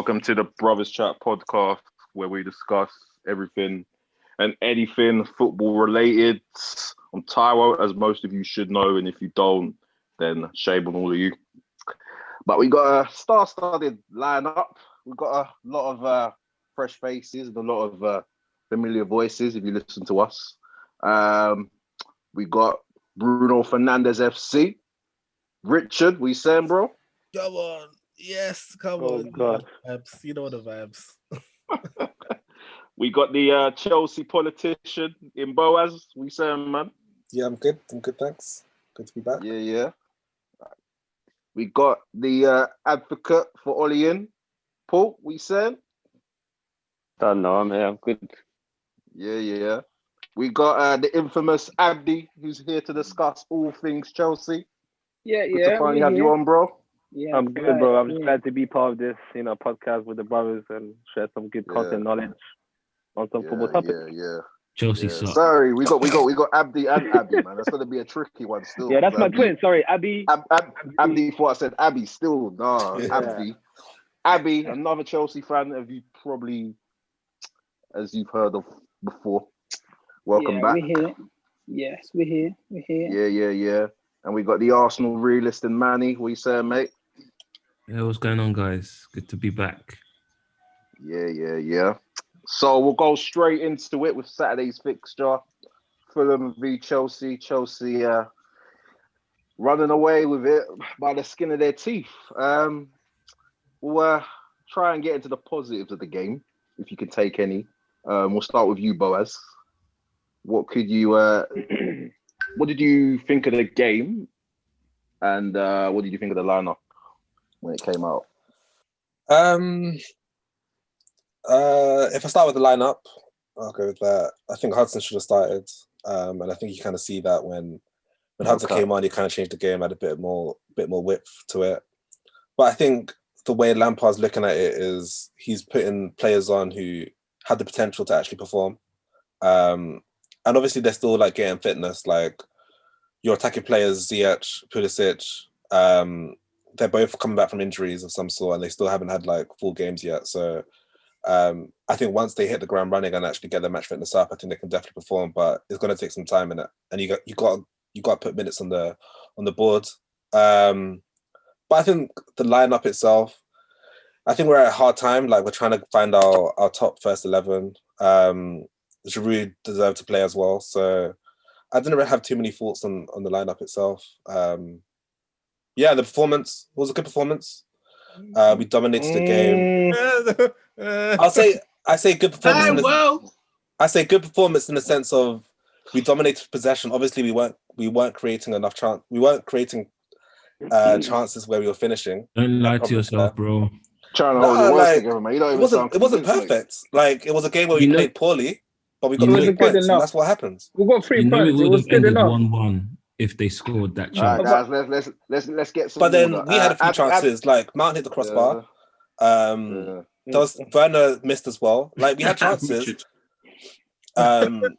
Welcome to the Brothers Chat podcast, where we discuss everything and anything football related. I'm Taiwo, as most of you should know, and if you don't, then shame on all of you. But we got a star-studded lineup. We've got a lot of fresh faces and a lot of familiar voices, if you listen to us. We got Bruno Fernandes FC. Richard, we saying, bro? Come on. Yes, come Oh, on. God. You know the vibes. We got the Chelsea politician in Boaz. We saying, man? Yeah, I'm good. Thanks. Good to be back. Yeah. We got the advocate for Ollie in. Paul, we saying? Don't know, man. I'm good. Yeah. We got the infamous Abdi, who's here to discuss all things Chelsea. Good to finally have you on, bro. Yeah, I'm good, bro. I'm just glad to be part of this, podcast with the brothers and share some good content knowledge on some football topics. Yeah. Chelsea sucks. Sorry, we got Abdi and Abby, man. That's gonna be a tricky one still. Yeah, that's my twin. Sorry, Abby. Abdi thought I said Abby. Still, nah, Yeah. Abby, another Chelsea fan. Have you probably, as you've heard of before? Welcome back. We're here. Yes, we're here. Yeah. And we got the Arsenal realist in Manny. What you saying, mate? Yeah, what's going on, guys? Good to be back. Yeah. So we'll go straight into it with Saturday's fixture. Fulham v Chelsea. Chelsea running away with it by the skin of their teeth. We'll try and get into the positives of the game, if you can take any. We'll start with you, Boaz. What could you... what did you think of the game? And what did you think of the lineup when it came out? If I start with the lineup, I'll go with that. I think Hudson should have started. And I think you kind of see that when Hudson came on, he kind of changed the game, had a bit more width to it. But I think the way Lampard's looking at it is he's putting players on who had the potential to actually perform. And obviously they're still like getting fitness, like your attacking players, Ziyech, Pulisic, they're both coming back from injuries of some sort and they still haven't had like full games yet. So I think once they hit the ground running and actually get their match fitness up, I think they can definitely perform, but it's going to take some time in it. And you got to put minutes on the board. But I think the lineup itself, I think we're at a hard time. Like we're trying to find our top first 11. Giroud deserved to play as well. So I didn't really have too many thoughts on the lineup itself. The performance was a good performance. We dominated the game. I say good performance. I say good performance in the sense of we dominated possession. Obviously, we weren't creating enough chance. We weren't creating chances where we were finishing. Don't lie to yourself, bro. Trying to hold your words together, man. It wasn't perfect. Like it was a game where we played poorly. But we got 3 points, and that's what happens. We got 3 points. It was would good have ended enough. 1-1 if they scored that chance. All right, guys, let's get some. But then order. we had a few chances. Like Mount hit the crossbar. There was Werner missed as well. Like we had chances. I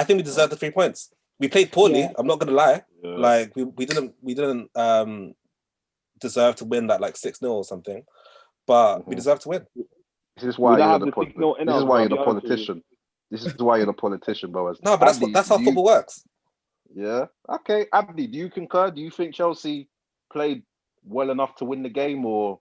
think we deserved the 3 points. We played poorly. Yeah. I'm not gonna lie. Yeah. Like we didn't deserve to win that like 6-0 or something. But we deserve to win. This is why you're the politician. This is why you're the politician, Boaz. No, but that's how football works. Yeah. Okay, Abdi, do you concur? Do you think Chelsea played well enough to win the game, or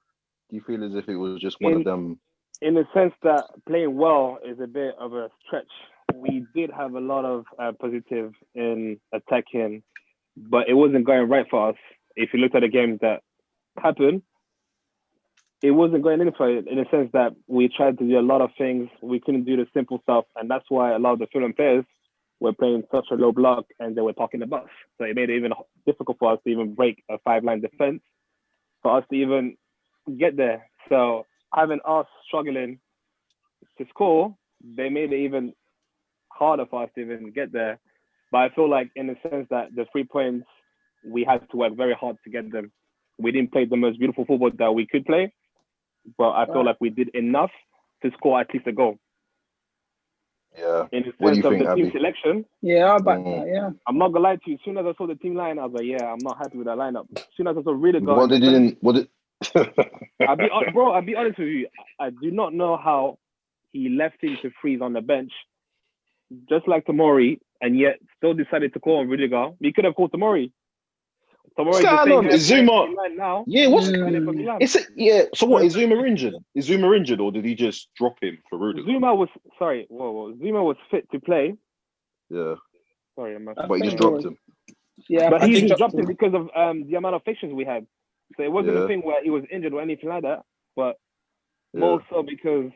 do you feel as if it was just one of them? In the sense that playing well is a bit of a stretch. We did have a lot of positive in attacking, but it wasn't going right for us. If you looked at the games that happened, it wasn't going in for it in the sense that we tried to do a lot of things. We couldn't do the simple stuff. And that's why a lot of the Fulham players were playing such a low block and they were parking the bus. So it made it even difficult for us to even break a 5-line defense, for us to even get there. So having us struggling to score, they made it even harder for us to even get there. But I feel like in the sense that the 3 points, we had to work very hard to get them. We didn't play the most beautiful football that we could play, but I feel like we did enough to score at least a goal. Yeah. In the sense of the team selection. Yeah, yeah. I'm not gonna lie to you. As soon as I saw the team line, I was like, yeah, I'm not happy with that lineup. As soon as I saw Riediger, I'll be honest with you. I do not know how he left him to freeze on the bench, just like Tomori, and yet still decided to call on Rudiger. He could have called Tomori. What's going on? Is Zuma? Now? Yeah, what's Mm. it's a, yeah. So what is Zuma injured? Is Zuma injured, or did he just drop him for Rudiger? Zuma was Zuma was fit to play. Yeah. Sorry, but he just dropped him. Yeah, but he just dropped him him because of the amount of fixtures we had. So it wasn't a thing where he was injured or anything like that, but more so because.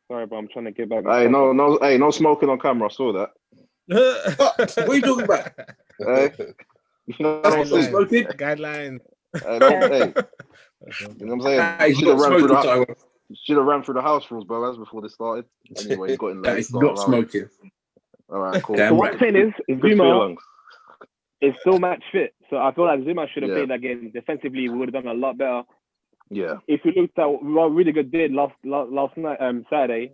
Sorry, bro, I'm trying to get back. Hey, no smoking on camera. I saw that. What are you talking about? Hey, you know what I'm saying? Smoking? Guideline. Hey, you know what I'm saying? Should have ran through the house rules, bro, as before this started. Anyway, he got in late. He's not smoking. All right, cool. So what I'm saying is Zuma is still match fit. So I feel like Zuma should have played that game. Defensively, we would have done a lot better. Yeah. If you looked at what Rudiger did last night, Saturday,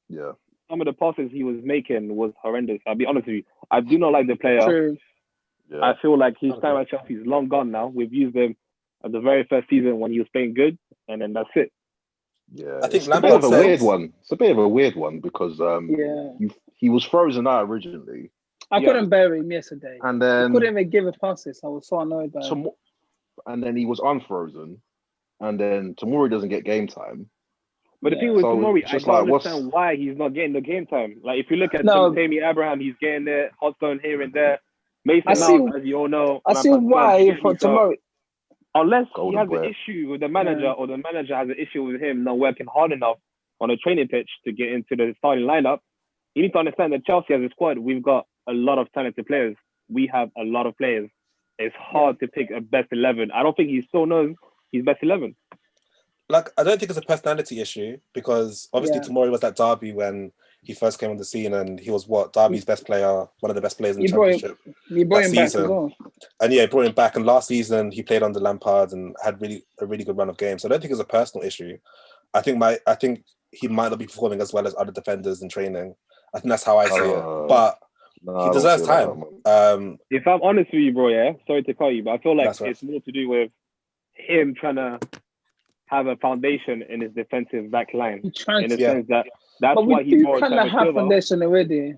some of the passes he was making was horrendous. I'll be honest with you. I do not like the player. True. Yeah. I feel like his time at Chelsea is long gone now. We've used him at the very first season when he was playing good, and then that's it. Yeah, I think it's a bit of a weird one. It's a bit of a weird one because he was frozen out originally. I couldn't bear him yesterday. And then he couldn't even give a passes. I was so annoyed by him. And then he was unfrozen. And then Tomori doesn't get game time. But the thing with Tomori, I don't understand why he's not getting the game time. Like, if you look at Tammy Abraham, he's getting there, Hotstone here and there. Mason Mount, as you all know. I see why for Tomori. Unless he has an issue with the manager or the manager has an issue with him not working hard enough on a training pitch to get into the starting lineup, you need to understand that Chelsea as a squad, we've got a lot of talented players. We have a lot of players. It's hard to pick a best 11. I don't think he still knows his best 11. Like, I don't think it's a personality issue because obviously Tomori was at Derby when he first came on the scene and he was Derby's best player, one of the best players in the Championship. He brought him back as well. And he brought him back. And last season he played under Lampard and had a really good run of games. So I don't think it's a personal issue. I think he might not be performing as well as other defenders in training. I think that's how I see it. But he deserves time. If I'm honest with you, bro, sorry to call you, but I feel like it's more to do with him trying to have a foundation in his defensive back line. In the sense that's why he brought kind of have foundation already,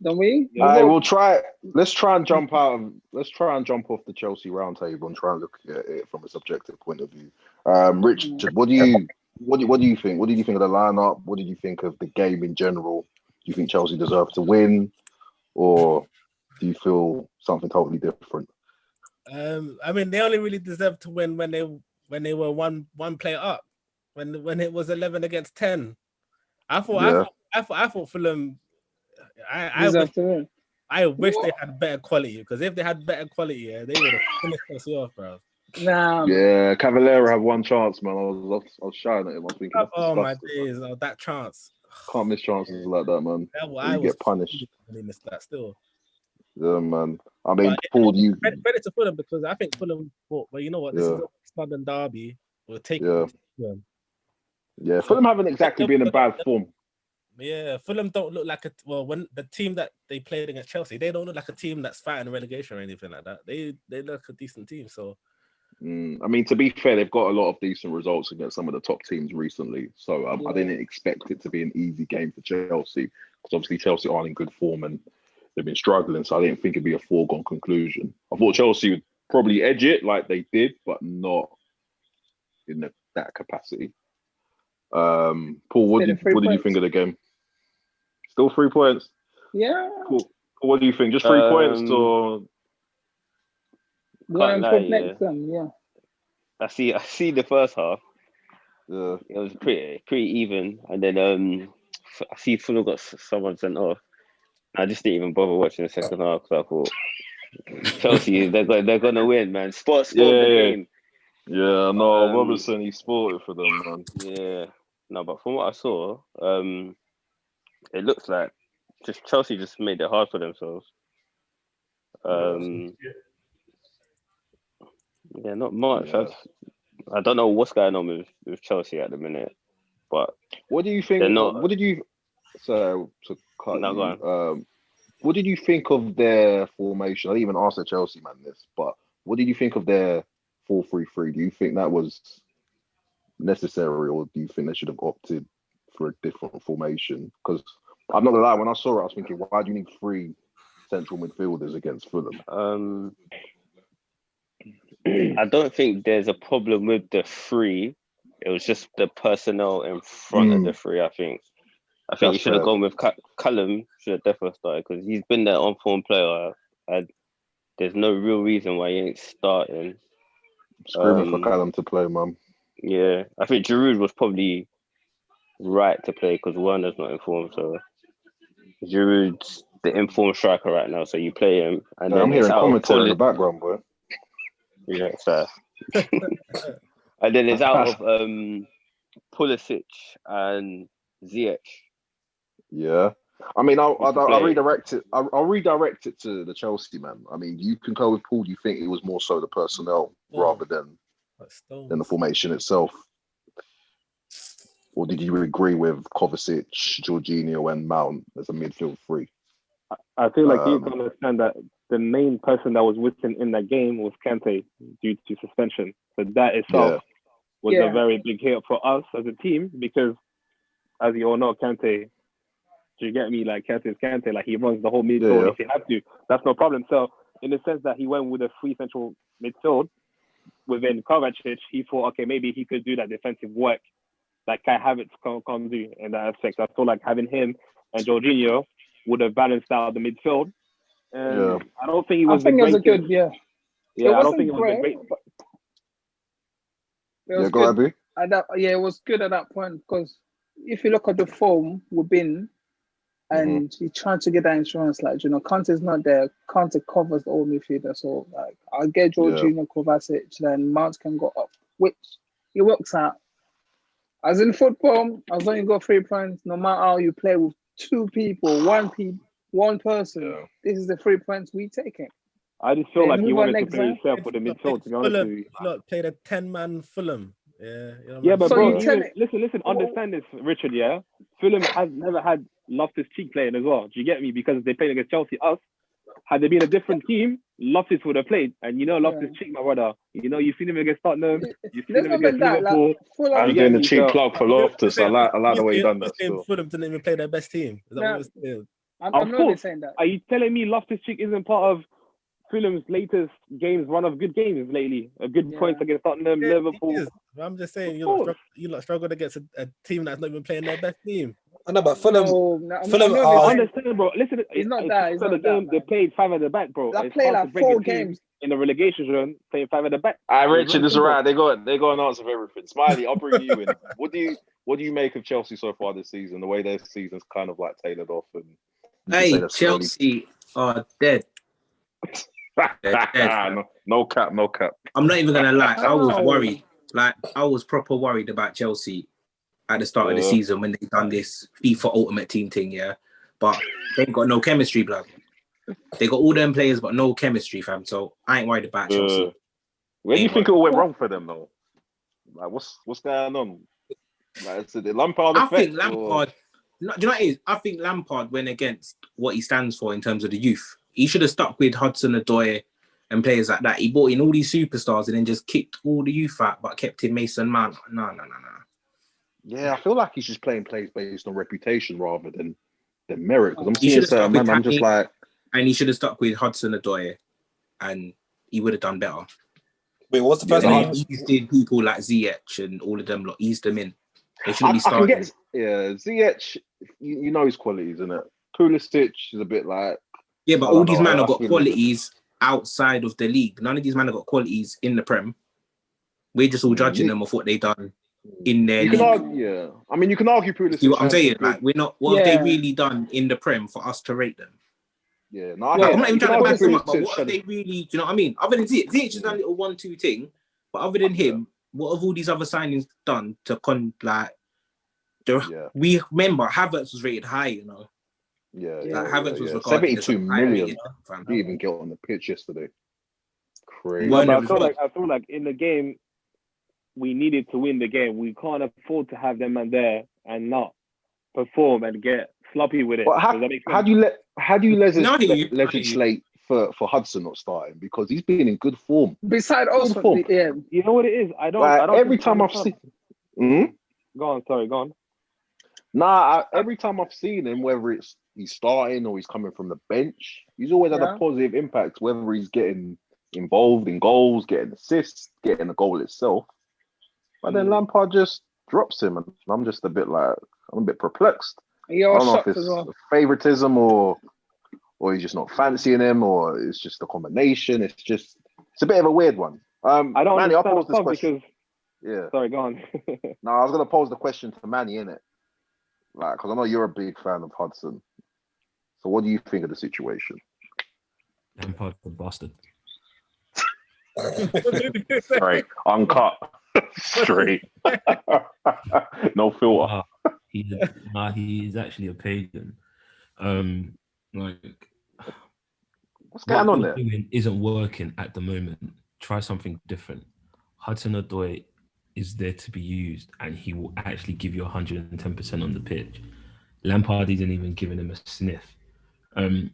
don't we? We'll try. Let's try and jump off the Chelsea roundtable and try and look at it from a subjective point of view. Rich, what do you think? What did you think of the lineup? What did you think of the game in general? Do you think Chelsea deserved to win, or do you feel something totally different? I mean, they only really deserved to win when they were one player up, when it was 11 against 10. I thought Fulham. I wish they had better quality, because if they had better quality, they would have finished us off, bro. Nah. Yeah, Cavallero had one chance, man. I was shouting at him. I was thinking, oh my days, that chance. Can't miss chances like that, man. You get punished. Really missed that still. Yeah, man. I mean, Paul, credit to Fulham, because I think Fulham thought, well, you know what, this is a London derby. We'll take it. Yeah, Fulham haven't exactly been in bad form. Yeah, Fulham don't look like when the team that they played against Chelsea, they don't look like a team that's fighting relegation or anything like that. They look a decent team. So, I mean, to be fair, they've got a lot of decent results against some of the top teams recently. So I didn't expect it to be an easy game for Chelsea, because obviously Chelsea aren't in good form and they've been struggling. So I didn't think it'd be a foregone conclusion. I thought Chelsea would probably edge it like they did, but not in that capacity. Paul, what did you think of the game? Still 3 points? Yeah. Cool. What do you think? Just 3 points or? I see the first half. Yeah. It was pretty even, and then I see Fulham got someone sent off. I just didn't even bother watching the second half, because I thought Chelsea, they're gonna win, man. Sport the game. Yeah, no, Robertson, he sported for them, man. Yeah. No, but from what I saw, it looks like Chelsea just made it hard for themselves. Yeah, not much. Yeah. I don't know what's going on with Chelsea at the minute, but what do you think? What did you? So to cut you, what did you think of their formation? I didn't even ask the Chelsea man this, but what did you think of their 4-3-3. Do you think that was necessary, or do you think they should have opted for a different formation? Because I'm not gonna lie, when I saw it, I was thinking, why do you need 3 central midfielders against Fulham? I don't think there's a problem with the 3. It was just the personnel in front of the 3. I think you should have gone with Callum. Should have definitely started because he's been their on-form player. And there's no real reason why he ain't starting. Screaming for Callum to play, man. Yeah, I think Giroud was probably right to play because Werner's not informed. So Giroud's the informed striker right now. So you play him, and then I'm hearing commentary in the background, boy. Yeah, fair. And then it's out of Pulisic and Ziyech. Yeah, I mean, I'll redirect it. I'll redirect it to the Chelsea man. I mean, you can go with Paul. Do you think it was more so the personnel rather than the formation itself, or did you agree with Kovacic, Jorginho, and Mount as a midfield 3? I feel like you need to understand that the main person that was missing in that game was Kante due to suspension. So that itself was a very big hit for us as a team because, as you all know, Kante, do you get me? Like, Kante's Kante. Like, he runs the whole midfield if he had to. That's no problem. So, in the sense that he went with a 3 central midfield within Kovacic, he thought, okay, maybe he could do that defensive work that Kai Havertz can't do in that aspect. I feel like having him and Jorginho would have balanced out the midfield. And I don't think he was. I think it was a good, Yeah, I don't think it was a great. Go ahead, it was good at that point because if you look at the form we've been, and you trying to get that insurance, like Kante's not there. Kante covers all midfielder, so like I'll get Jorginho, Kovacic, then Mount can go up, which it works out. As in football, as long as you got 3 points, no matter how you play with 2 people, one person, this is the 3 points we taking. I just feel like you wanted to play yourself with the midfield, to be honest with you. Not played a 10-man Fulham. But so bro, listen, understand this, Richard, Fulham has never had Loftus-Cheek playing as well. Do you get me? Because they played against Chelsea. Had there been a different team, Loftus would have played. And Loftus-Cheek, my brother, you've seen him against Tottenham, you've seen him against Liverpool. I'm doing the cheap plug for Loftus. I like the way he done that. Fulham didn't even play their best team. Is that what you're saying? I'm not saying that. Are you telling me Loftus-Cheek isn't part of Fulham's latest run of good games lately? A good points against Tottenham, Liverpool. I'm just saying, you lot struggled against a team that's not even playing their best team. I know, but Fulham. I understand, bro. Listen, it's not that. It's not that. They played 5 at the back, bro. They played like 4 games in the relegation zone, playing 5 at the back. Richard is right. They got an answer for everything. Smiley, I'll bring you in. What do you make of Chelsea so far this season? The way their season's kind of like tailored off, and hey, Chelsea are dead. No cap. I'm not even gonna lie. I was worried. Like, I was proper worried about Chelsea at the start of the season when they done this FIFA Ultimate Team thing, but they ain't got no chemistry, blood. They got all them players, but no chemistry, fam. So I ain't worried about Chelsea. Where do you think it all went wrong for them, though? Like, what's going on? Like, is it the Lampard effect? I think Lampard. Do you know what it is? I think Lampard went against what he stands for in terms of the youth. He should have stuck with Hudson-Odoi and players like that. He brought in all these superstars and then just kicked all the youth out, but kept in Mason Mount. No. Yeah, I feel like he's just playing plays based on reputation rather than merit. Because I'm seeing certain men, I'm just like... And he should have stuck with Hudson-Odoi and he would have done better. Wait, what's the first one? He did people like Ziyech and all of them, eased them in. They shouldn't be starting. Ziyech, you know his qualities, isn't it? Pulisic is a bit like... Yeah, but all these men have got qualities outside of the league. None of these men have got qualities in the Prem. We're just all judging them of what they done in their league. I mean, you can argue Pulisic. See what I'm saying? Like, we're not. What have they really done in the Prem for us to rate them? Yeah, I'm not even trying to back them up, but what have they really? Do you know what I mean? Other than Ziyech has done a little 1-2 thing, but other than him, what have all these other signings done to We remember Havertz was rated high, Havertz was regarded 72 million. He didn't even get on the pitch yesterday. Crazy. I feel like in the game, we needed to win the game. We can't afford to have them man there and not perform and get sloppy with it. But how do you legislate for Hudson not starting because he's been in good form. Beside also, form. yeah. You know what it is? I don't Every think time I've Hudson- seen. Go on, sorry, go on. Every time I've seen him, whether it's he's starting or he's coming from the bench, he's always had a positive impact, whether he's getting involved in goals, getting assists, getting the goal itself. But then Lampard just drops him, and I'm just I'm a bit perplexed. I don't know if it's favoritism or he's just not fancying him, or it's just a combination. It's a bit of a weird one. I don't Manny, I'll understand pose this question. because sorry, go on. No, I was gonna pose the question to Manny, innit? Because I know you're a big fan of Hudson. So what do you think of the situation? Lampard's a bastard. Straight, uncut, straight, no filter. He's actually a pagan. What's going on there? Doing isn't working at the moment. Try something different. Hudson-Odoi is there to be used, and he will actually give you 110% on the pitch. Lampard isn't even giving him a sniff. From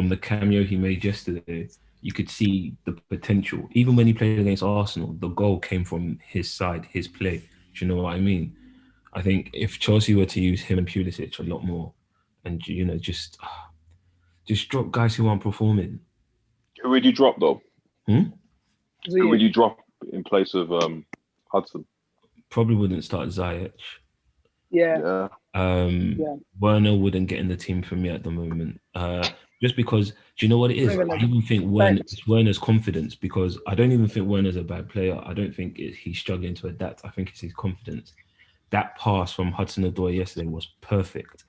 the cameo he made yesterday, you could see the potential. Even when he played against Arsenal, the goal came from his side, his play. Do you know what I mean? I think if Chelsea were to use him and Pulisic a lot more, and just drop guys who aren't performing. Who would you drop though? Who would you drop in place of Hudson? Probably wouldn't start Ziyech. Yeah. Werner wouldn't get in the team for me at the moment. Just because, do you know what it is? I even think it's Werner's confidence, because I don't even think Werner's a bad player. I don't think he's struggling to adapt. I think it's his confidence. That pass from Hudson-Odoi yesterday was perfect.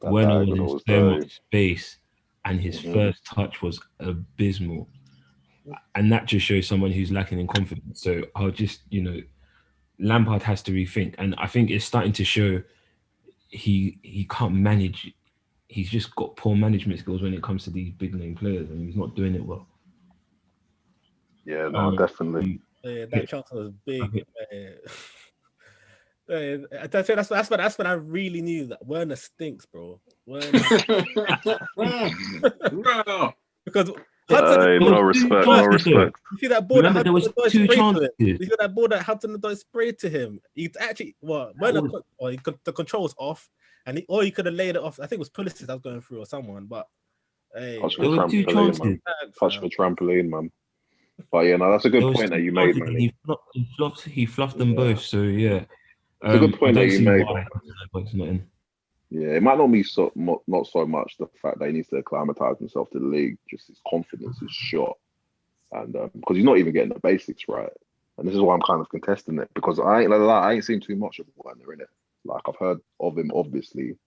Werner was in so much space, and his first touch was abysmal. And that just shows someone who's lacking in confidence. So I'll just, Lampard has to rethink. And I think it's starting to show he can't manage. He's just got poor management skills when it comes to these big name players, and he's not doing it well. Yeah, no, definitely. That chance was big. That's when I really knew that Werner stinks, bro. Because Hudson, no respect. You see that ball? Remember, there was 2 chances. You see that ball that Hudson-Odoi sprayed to him? He actually, the controls off, and he could have laid it off. I think it was Pulisic that was going through or someone, but hey, there were 2 chances. Touch the trampoline, man. But yeah, no, that's a good point that you made, man. He fluffed them both. So yeah, it's a good point that you made. Yeah, it might not be not so much the fact that he needs to acclimatise himself to the league, just his confidence is shot. And because he's not even getting the basics right. And this is why I'm kind of contesting it, because I ain't seen too much of Werner in it. I've heard of him, obviously,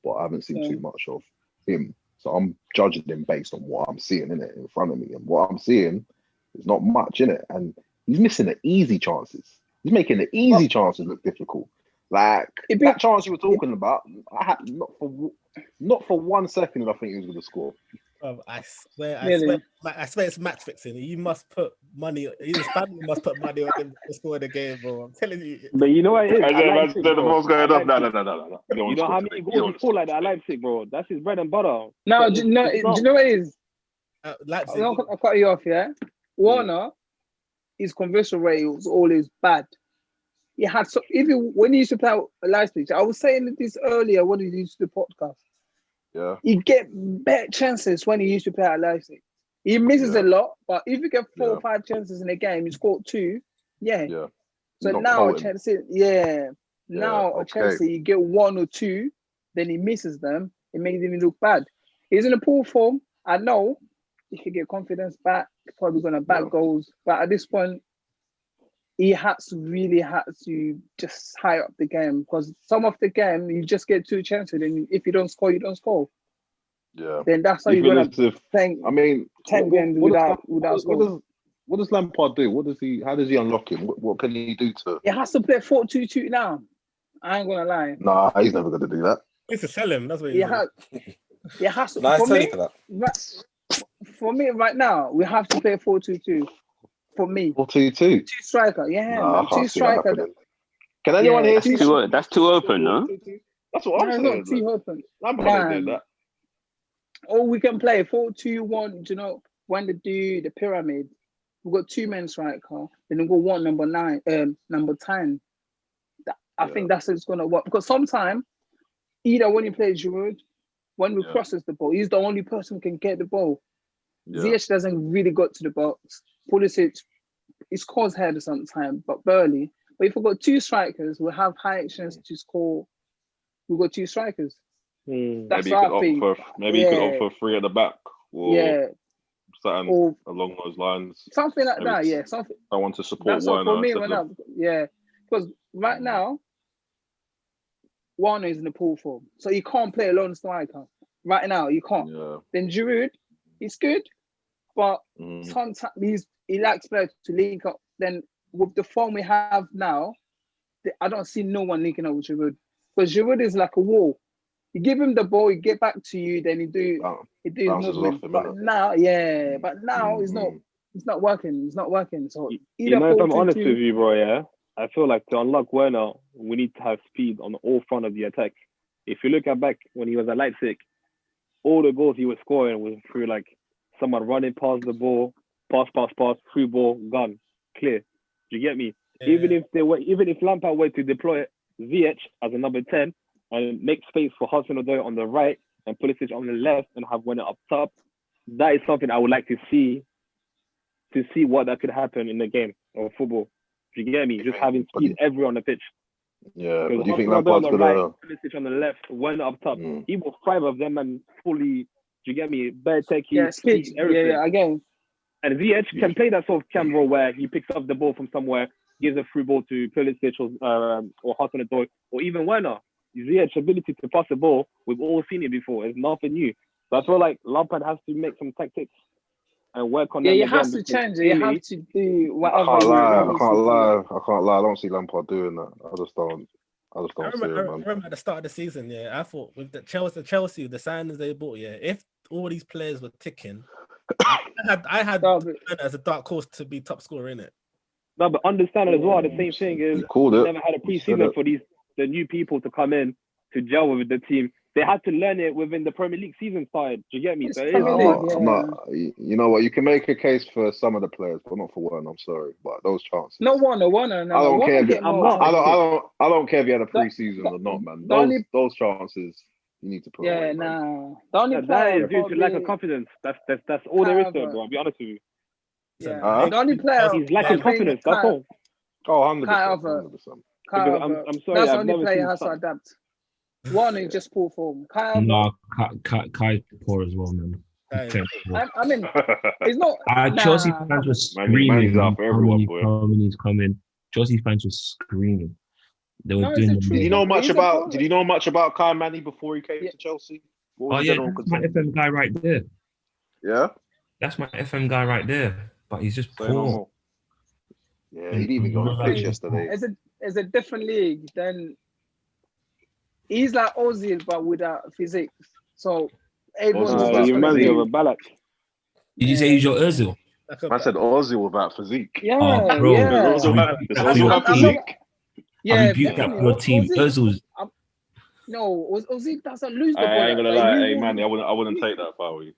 but I haven't seen too much of him. So I'm judging him based on what I'm seeing in it in front of me. And what I'm seeing is not much in it. And he's missing the easy chances. He's making the easy chances look difficult. That chance you were talking about, I had not for 1 second did I think he was going to score. I swear, it's match fixing. You must put money. His family must put money on him to score the game, bro. I'm telling you. But you know what it is? No. You know how many goals he scored like that at Leipzig, bro? That's his bread and butter. No, do you know what it is? Leipzig. I'll cut you off, yeah? Werner, his conversion rate was always bad. He had even when he used to play at Leipzig, I was saying this earlier when he used to do the podcast. Yeah. You get better chances when he used to play at Leipzig. He misses a lot, but if you get 4 or 5 chances in a game, you score 2. Yeah. So now Chelsea, Chelsea, you get 1 or 2, then he misses them. It makes him look bad. He's in a poor form. I know he could get confidence back. Probably going to back goals, but at this point, he really had to just high up the game, because some of the game you just get 2 chances, and if you don't score, you don't score. Yeah. Then that's how you're gonna think. 10 games without scoring. What does Lampard do? How does he unlock him? What can he do to? He has to play 4-2-2 now. I ain't gonna lie. Nah, he's never gonna do that. It's to sell him. That's what he has to. Nice for that. For me, right now, we have to play 4-2-2. For me, 4-2-2. 2 striker, yeah, 2 striker. Can anyone hear? That's too open, no? That's what I'm saying. Not too open. Lampard did that. Or we can play 4-2-1. You know, when they do the pyramid, we've got 2 men striker, then we've got one number 9, number 10. I think that's what's gonna work because sometimes either when you play Giroud, when we crosses the ball, he's the only person who can get the ball. Ziyech doesn't really go to the box. Pulisic, he scores header sometimes, but barely. But if we've got 2 strikers, we'll have high chance to score. We've got 2 strikers. That's maybe you could opt for 3 at the back, or something along those lines. Something like that, yeah. Something. I want to support that's Werner. For me right now, because right now, Werner is in the pool form, so you can't play a lone striker. Right now, you can't. Yeah. Then Giroud, he's good, but sometimes he likes players to link up. Then with the form we have now, I don't see no one linking up with Giroud. Because Giroud is like a wall. You give him the ball, he get back to you, then he do movement. But now it's not working. It's not working. So if I'm honest with you, bro, I feel like to unlock Werner, we need to have speed on all front of the attack. If you look back when he was at Leipzig, all the goals he was scoring was through like someone running past the ball, pass, through ball, gone, clear. Do you get me? Yeah. Even if Lampard were to deploy Ziyech as a number 10 and make space for Hudson-Odoi on the right and Pulisic on the left and have Werner up top, that is something I would like to see what that could happen in the game of football. Do you get me? Just having speed everywhere on the pitch. Yeah, but do you think Lampard's on the right, Pulisic on the left, Werner up top? He will 5 of them and fully. Do you get me? Bare techie, speed, everything. Yeah, again. And Ziyech can play that sort of cam role where he picks up the ball from somewhere, gives a through ball to Pulisic or Hudson-Odoi, or even Werner. Ziyech's ability to pass the ball, we've all seen it before. It's nothing new. So I feel like Lampard has to make some tactics and work on them. Yeah, you have to change it. You have to do whatever. I can't lie. I don't see Lampard doing that. I just don't see it, man. I remember at the start of the season, I thought with the Chelsea, the signings they bought, if all these players were ticking, I had as a dark horse to be top scorer in it. No, but understand as well. The same thing is we never had a pre-season for the new people to come in to gel with the team. They had to learn it within the Premier League season started. Do you get me? So you know what? You can make a case for some of the players, but not for Werner. I'm sorry, but those chances. No, Werner. No. I don't care. I don't care if you had a pre-season or not, man. Those chances you need to put. Yeah, no. That is due to lack of confidence. That's all there is to it, bro. I'll be honest with you. Yeah. The only player he's lacking confidence. That's all. Oh, 100%. I'm sorry. That's the only player who has to adapt. One is just poor form. Kai poor as well, man. I mean, it's not. Chelsea fans were screaming. How many coming? Chelsea fans were screaming. They were doing. Did you know much about Kai Manny before he came to Chelsea? That's my FM guy right there. Yeah, that's my FM guy right there. But he's just poor. Yeah, he didn't even go on the pitch yesterday. It's a different league. Then he's like Ozil, but without physics. So you remind me of a Balak. Did you say he's your Ozil? I said Ozil without physique. Yeah, bro. Yeah. Ozil have physique. I rebuke that for your team. Ozil's. No, Ozil doesn't lose the ball. I ain't gonna lie, hey man, I wouldn't take that if I were you.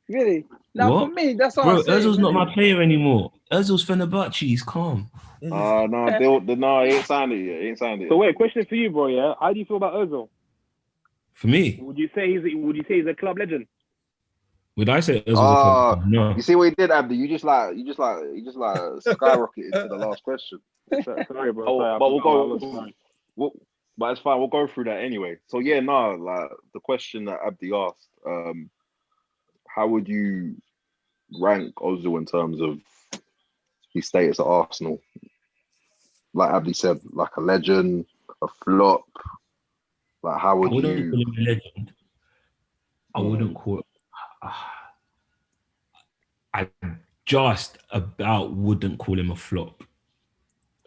Really? Now for me, that's what bro, I'm saying. Ozil's not my player anymore. Ozil's Fenerbahce. He's calm. No, he ain't signed it yet. So wait, question for you, bro. Yeah, how do you feel about Ozil? For me, would you say he's a club legend? Would I say Ozil's a club legend? No. You see what he did, Abdi? You just skyrocketed to the last question. Sorry, bro. But it's fine. We'll go through that anyway. So the question that Abdi asked, how would you rank Ozil in terms of his status at Arsenal? Like Abdi said, like a legend, a flop. Like how would you? I wouldn't call him a legend. I wouldn't call. I just about wouldn't call him a flop.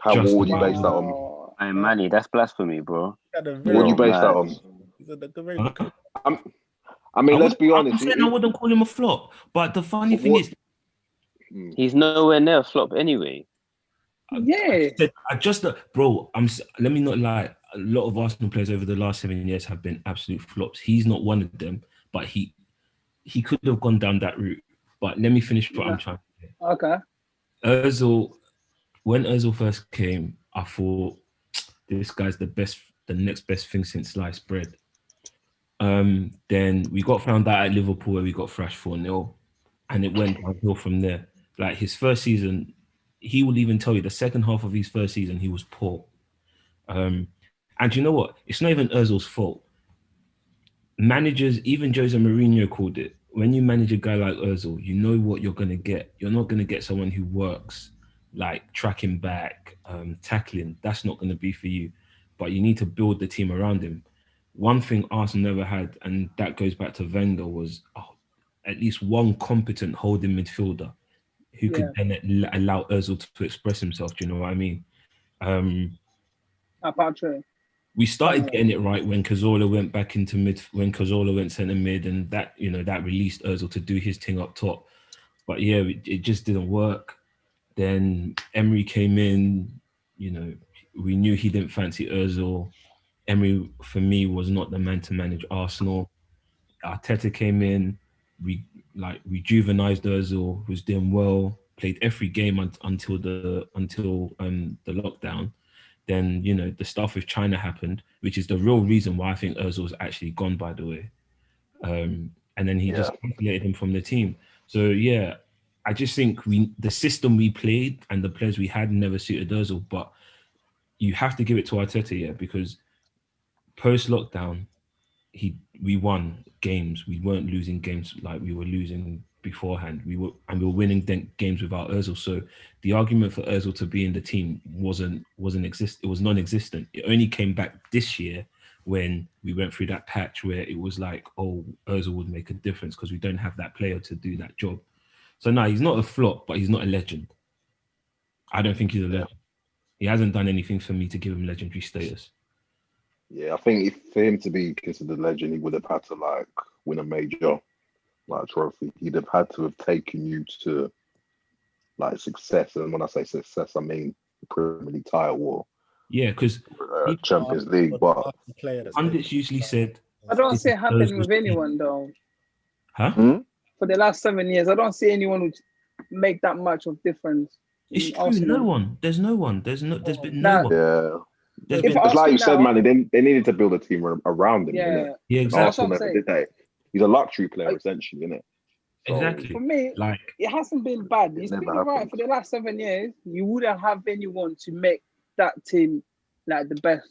What would you base that on? Hey, Manny, that's blasphemy, bro. What would you base that on? I mean, let's be honest. I wouldn't call him a flop, but the funny thing is, he's nowhere near a flop anyway. Bro. Let me not lie. A lot of Arsenal players over the last 7 years have been absolute flops. He's not one of them, but he could have gone down that route. But let me finish what I'm trying to say. Okay. Ozil, when Ozil first came, I thought this guy's the next best thing since sliced bread. Then we got found out at Liverpool where we got thrashed 4-0, and it went downhill from there. Like his first season, he would even tell you the second half of his first season he was poor. And you know what? It's not even Ozil's fault. Managers, even Jose Mourinho called it. When you manage a guy like Ozil, you know what you're going to get. You're not going to get someone who works, like tracking back, tackling. That's not going to be for you. But you need to build the team around him. One thing Arsenal never had, and that goes back to Wenger, was at least one competent holding midfielder who could then allow Ozil to express himself. Do you know what I mean? We started getting it right when Cazorla went back into mid, when Cazorla went centre mid, and that that released Ozil to do his thing up top. But yeah, it just didn't work. Then Emery came in. We knew he didn't fancy Ozil. Emery, for me, was not the man to manage Arsenal. Arteta came in, rejuvenized Ozil, was doing well, played every game until the lockdown. Then, the stuff with China happened, which is the real reason why I think Ozil's actually gone, by the way. And then he just isolated him from the team. So, yeah, I just think the system we played and the players we had never suited Ozil. But you have to give it to Arteta, because post-lockdown, we won games. We weren't losing games like we were losing beforehand. We were winning games without Ozil. So the argument for Ozil to be in the team wasn't exist. It was non-existent. It only came back this year when we went through that patch where it was like, oh, Ozil would make a difference because we don't have that player to do that job. So no, he's not a flop, but he's not a legend. I don't think he's a legend. He hasn't done anything for me to give him legendary status. Yeah, I think for him to be considered a legend, he would have had to win a major trophy. He'd have had to have taken you to success, and when I say success, I mean Premier League title or because Champions League. But pundits usually said, I don't see it happening with anyone though. Huh? For the last 7 years, I don't see anyone who make that much of difference. It's true. No one. There's no one. There's been no one. Yeah. It's like you said, man. They needed to build a team around him. Yeah, exactly. Arsenal never did that. He's a luxury player, essentially, isn't it? So, exactly. For me, it hasn't been bad. It's been right for the last 7 years. You wouldn't have anyone to make that team the best.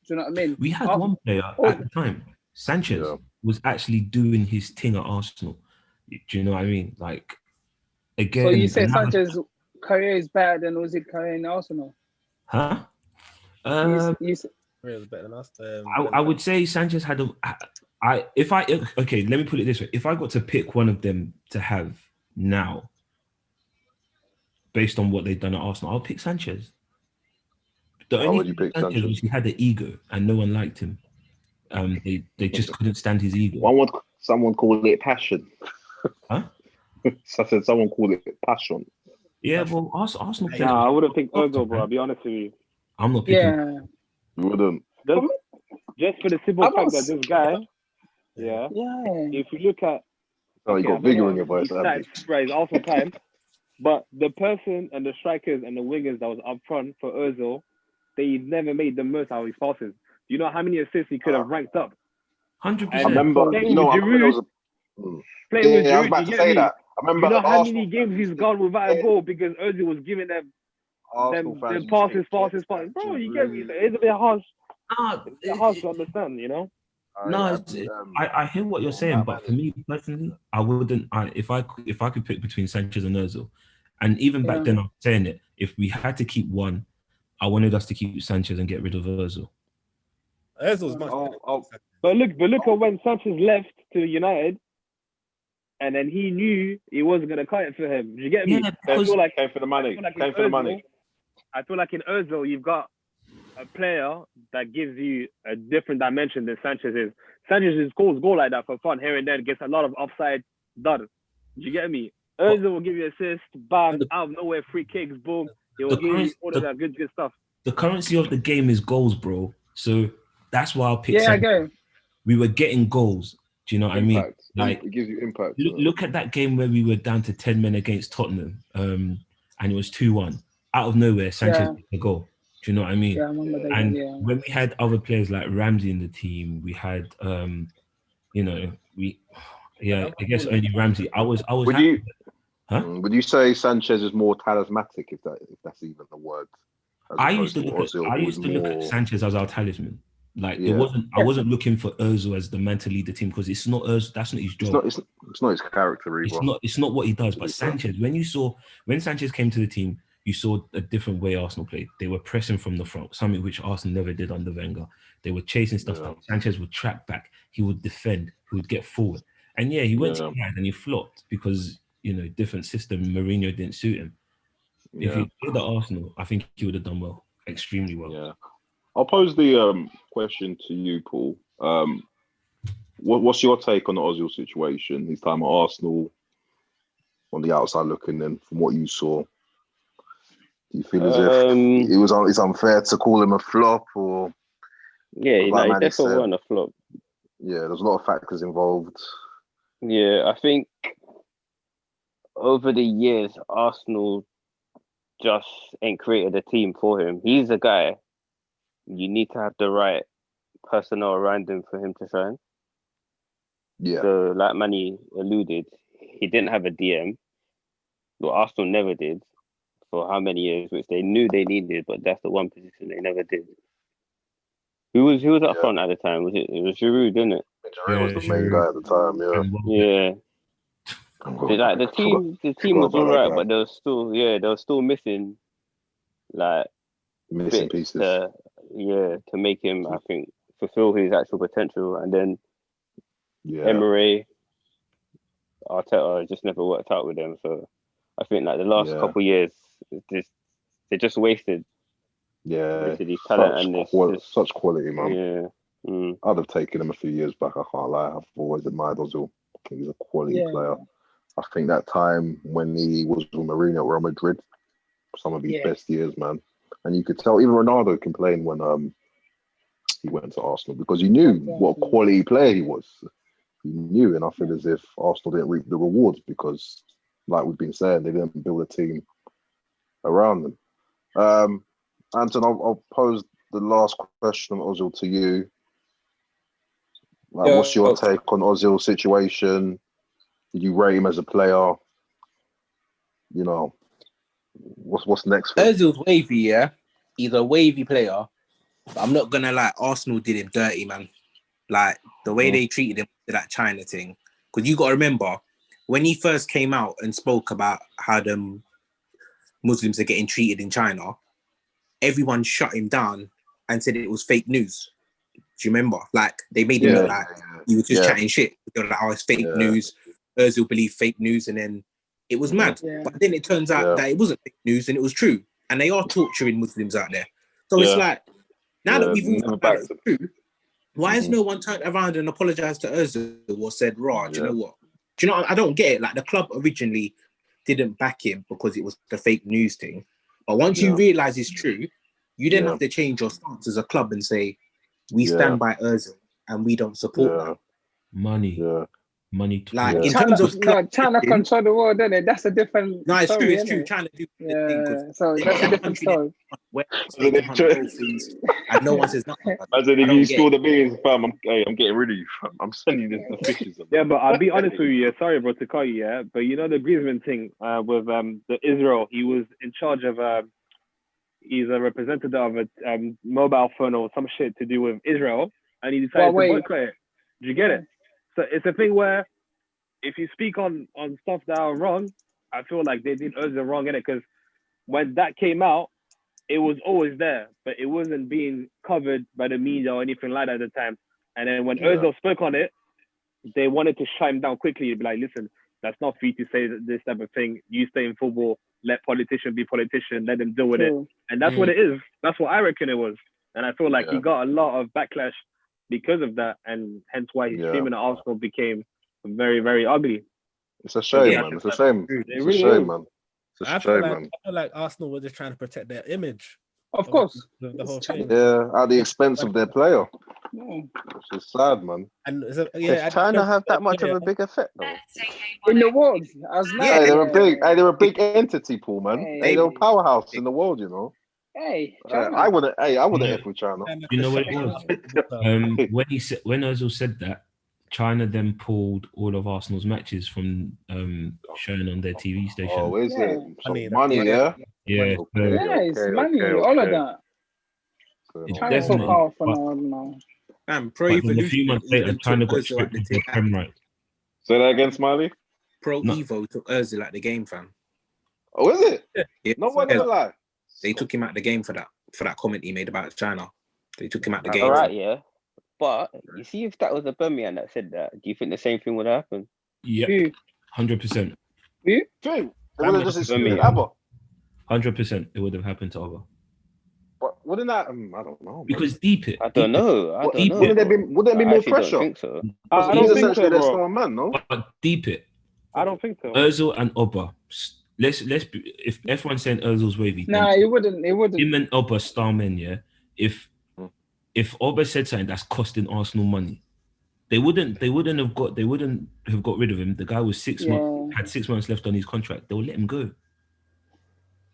Do you know what I mean? We had one player at the time, Sanchez, was actually doing his thing at Arsenal. Do you know what I mean? Again. So you say Sanchez's career is better than Ozil's career in Arsenal? Huh? Better than us. I would say Sanchez had okay, let me put it this way. If I got to pick one of them to have now, based on what they've done at Arsenal, I'll pick Sanchez. The only thing Sanchez was he had an ego and no one liked him. They just couldn't stand his ego. Someone called it passion. Huh? So I said someone called it passion. Yeah, well, Arsenal. I would have picked Ozil, bro. I'll be honest with you. I'm not picking. Yeah. You wouldn't. Just for the simple fact that this guy, if you look at, you got vigor in your voice. Right, it's also time. But the person and the strikers and the wingers that was up front for Ozil, they never made the most out of his passes. Do you know how many assists he could have ranked up? 100%. I remember. I was about to say that. I remember. You know how many games he's gone without a goal because Ozil was giving them passes. Bro, you get me? It's a bit harsh. It's hard to understand, you know. I hear what you're saying, but for me personally, I wouldn't. If I could pick between Sanchez and Ozil, and even back then I'm saying it, if we had to keep one, I wanted us to keep Sanchez and get rid of Ozil. Ozil's much better. But look at when Sanchez left to United, and then he knew he wasn't gonna cut it for him. Do you get me? Yeah, because came for the money. I feel like in Ozil you've got a player that gives you a different dimension than Sanchez is. Sanchez scores goal like that for fun here and there, gets a lot of offside done. Do you get me? Ozil will give you assist, bam, out of nowhere, free kicks, boom. He will give you all of that good stuff. The currency of the game is goals, bro. So that's why I'll pick. I go. We were getting goals. Do you know what I mean? Impact. Like, it gives you impact. Look at that game where we were down to 10 men against Tottenham, and it was 2-1. Out of nowhere, Sanchez got the goal. Do you know what I mean? Yeah, I remember that. And Yeah. when we had other players like Ramsey in the team, we had, you know, I guess only Ramsey. I was. Would you say Sanchez is more charismatic, if that's even the word? I used to look at Sanchez as our talisman. Like Yeah. I wasn't looking for Ozil as the man to lead the team, because it's not Ozil. That's not his job. It's not his character either. It's not what he does. But Sanchez, when Sanchez came to the team, you saw a different way Arsenal played. They were pressing from the front, something which Arsenal never did under Wenger. They were chasing stuff down. Sanchez would track back. He would defend. He would get forward. And he went to England and he flopped because, you know, different system. Mourinho didn't suit him. If he played at Arsenal, I think he would have done well, extremely well. Yeah. I'll pose the question to you, Paul. What's your take on the Ozil situation? His time at Arsenal, on the outside looking in, from what you saw, do you feel as if it's unfair to call him a flop, or? Yeah, he definitely wasn't a flop. Yeah, there's a lot of factors involved. Yeah, I think over the years, Arsenal just ain't created a team for him. He's a guy. You need to have the right personnel around him for him to shine. Yeah. So, like Manny alluded, he didn't have a DM. Well, Arsenal never did for how many years, which they knew they needed, but that's the one position they never did. Who was up front at the time? It was Giroud, didn't it? Giroud was the main guy at the time. Yeah. Like the team was all right, but they were still missing pieces. To make him, I think, fulfill his actual potential. And then Emery, Arteta just never worked out with them. So I think the last couple of years, they just wasted. Yeah, his talent such quality, man. Yeah. I'd have taken him a few years back. I can't lie. I've always admired Ozil. I think he's a quality player. I think that time when he was with Mourinho at Real Madrid, some of his best years, man. And you could tell even Ronaldo complained when he went to Arsenal, because he knew what a quality player he was. He knew, and I feel as if Arsenal didn't reap the rewards because, like we've been saying, they didn't build a team around them. Anton, I'll pose the last question on Ozil to you. What's your take on Ozil's situation? Did you rate him as a player? You know, what's next for him? Ozil's wavy, yeah. He's a wavy player. But I'm not gonna lie, Arsenal did him dirty, man. Like the way they treated him to that China thing. Because you gotta remember, when he first came out and spoke about how the Muslims are getting treated in China, everyone shut him down and said it was fake news. Do you remember? Like they made him look like he was just chatting shit. They were like, oh, it's fake news. Ozil believed fake news, and then it was mad. Yeah. But then it turns out that it wasn't fake news and it was true. And they are torturing Muslims out there. So it's like, now that we've all found out it's true, why has no one turned around and apologized to Ozil or said, "Raw, do you know what? Do you know? I don't get it. Like the club originally didn't back him because it was the fake news thing. But once you realize it's true, you then have to change your stance as a club and say, we stand by Ozil and we don't support that. Money. Like in terms of China control the world, isn't it? That's a different. No, it's story, true. It's true. China do thing. So that's a different story. And no one says nothing. As in, if you spill the beans, fam, I'm getting rid of you, fam. I'm sending you the fishes. Yeah, but I'll be honest with you. Sorry, bro, to call you. Yeah, but you know the Griezmann thing with the Israel. He was in charge of. He's a representative of a mobile phone or some shit to do with Israel, and he decided to boycott it. Did you get it? So it's a thing where if you speak on stuff that are wrong, I feel like they did Ozil wrong in it, because when that came out, it was always there, but it wasn't being covered by the media or anything like that at the time. And then when Ozil spoke on it, they wanted to shut him down quickly and be like, listen, that's not for you to say this type of thing. You stay in football, let politician be politician, let them deal with it. And that's what it is. That's what I reckon it was. And I feel like he got a lot of backlash because of that, and hence why his streaming at Arsenal became very, very ugly. It's a shame, man. It's a shame. It's a shame, man. I feel like Arsenal were just trying to protect their image. Of course. The whole thing. Yeah, at the expense of their player. No. It's sad, man. And Does China have that much of a big effect though? In the world, as Yeah, Hey, they're a big entity, Paul, man. Hey. They're a powerhouse in the world, you know. Hey, I wouldn't F with China. You know what it was? When Ozil said that, China then pulled all of Arsenal's matches from showing on their TV station. Oh, is Yeah. it? So money, yeah? Yeah, it's money, all of that. It's China's so definitely- powerful now. Man, Pro But then a Evolution few months later, even China took got Ozil stripped at the of their game. prem rights. Say that again, Smiley. Pro No. Evo took Ozil at the game, fam. Oh, is it? Yeah. No one gonna lie. They took him out the game for that comment he made about China. They took him out the game. All right, yeah. But you see, if that was a Birmingham that said that, do you think the same thing would happen? Yeah, Who? 100%. They would have just excluded Birmingham. ABBA. 100%. It would have happened to Oba. But wouldn't that? I don't know. Man. Because deep it. I don't know. I don't know. Wouldn't there be I more actually pressure? don't think so. I He's don't think essentially so, their bro. star man, no? But deep it. I don't think so. Ozil and Oba. Let's be, if everyone's saying Ozil's wavy, Nah, then it wouldn't. him and Oba star men, yeah. If Oba said something that's costing Arsenal money, they wouldn't have got rid of him. The guy was 6 months, had 6 months left on his contract. They'll let him go.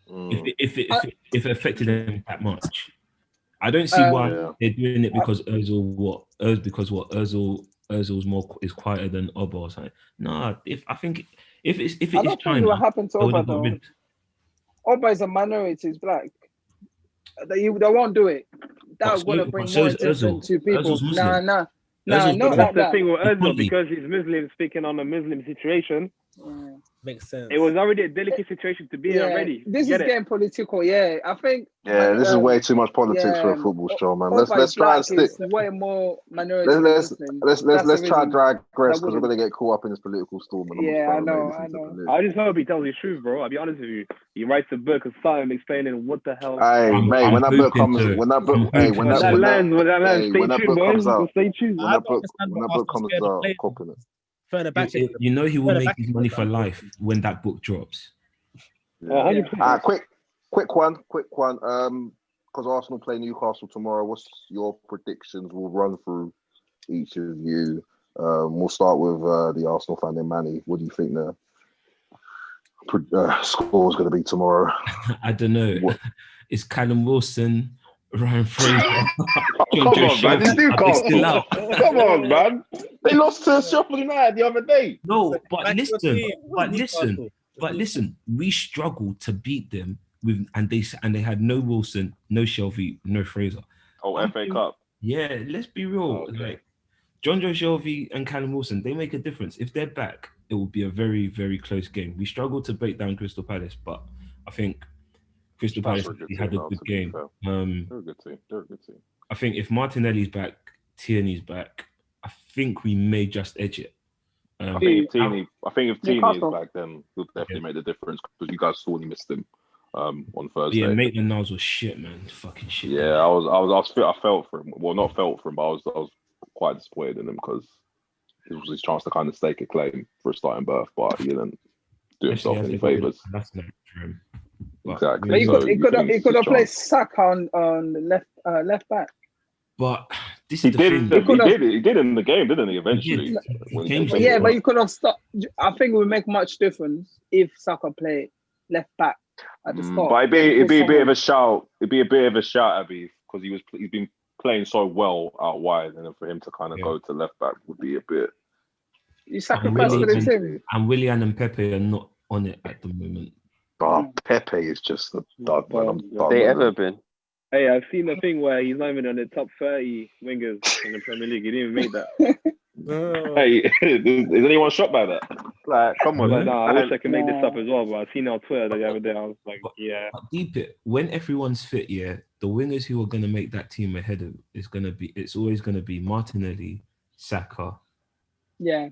If it affected them that much. I don't see why they're doing it because Ozil's is quieter than Oba or something. Nah, if I it don't is think China, it will happen to they would Oba have got though. rid. Oba is a minority. He's black. They won't do it. That's going to bring more attention to people. Ozil's Muslim. Nah, Ozil's not Muslim. like That's the that. thing with Ozil, Fully. because he's Muslim, speaking on a Muslim situation. Makes sense. It was already a delicate situation to be in already. This is getting political. Yeah, I think. Yeah, this is way too much politics for a football show, man. Let's try and stick. Way more minority. Let's try and digress because we're gonna get caught up in this political storm. Yeah, I know. I just hope he tells the truth, bro. I'll be honest with you. He writes a book of something explaining what the hell. Hey, mate, when that book comes, stay tuned. When that book comes out, copying it. You know he will make his money for life when that book drops. Quick one. Because Arsenal play Newcastle tomorrow. What's your predictions? We'll run through each of you. We'll start with the Arsenal fan in Manny. What do you think the score is going to be tomorrow? I don't know. It's Callum Wilson, Ryan Fraser. Come on, man. It's Newcastle. Come on, man. They lost to Sheffield United the other day. No, but listen. We struggled to beat them and they had no Wilson, no Shelvey, no Fraser. FA Cup. Yeah, let's be real. Okay. Like John Joe Shelvey and Callum Wilson, they make a difference. If they're back, it will be a very, very close game. We struggled to break down Crystal Palace, but I think Crystal Palace had a good game. They're a good team. I think if Martinelli's back, Tierney's back, I think we may just edge it. I think if Tierney is back, then he'll definitely make the difference because you guys saw he missed him on Thursday. Yeah, Maitland-Niles was shit, man. Fucking shit. Yeah, I felt for him. Well, not felt for him, but I was quite disappointed in him because it was his chance to kind of stake a claim for a starting berth, but he didn't do himself any favours. That's not true. Exactly. But he could have played Saka on the left back. But this he is did. the thing. He did in the game, didn't he? Eventually. But you could have stopped. I think it would make much difference if Saka played left back at the start. But it'd be a bit of a shout. It'd be a bit of a shout, Abby, because he's been playing so well out wide, and then for him to kind of go to left back would be a bit. You sacrificed for the team. And Willian and Pepe are not on it at the moment. Oh, Pepe is just the dud. They ever been? Hey, I've seen the thing where he's not even on the top 30 wingers in the Premier League. He didn't even make that. Hey, is anyone shocked by that? Like, come on. I wish I could make this up as well, but I've seen it on Twitter the other day. I was like, yeah. But deep it, when everyone's fit, the wingers who are going to make that team ahead of it's always going to be Martinelli, Saka. Yeah.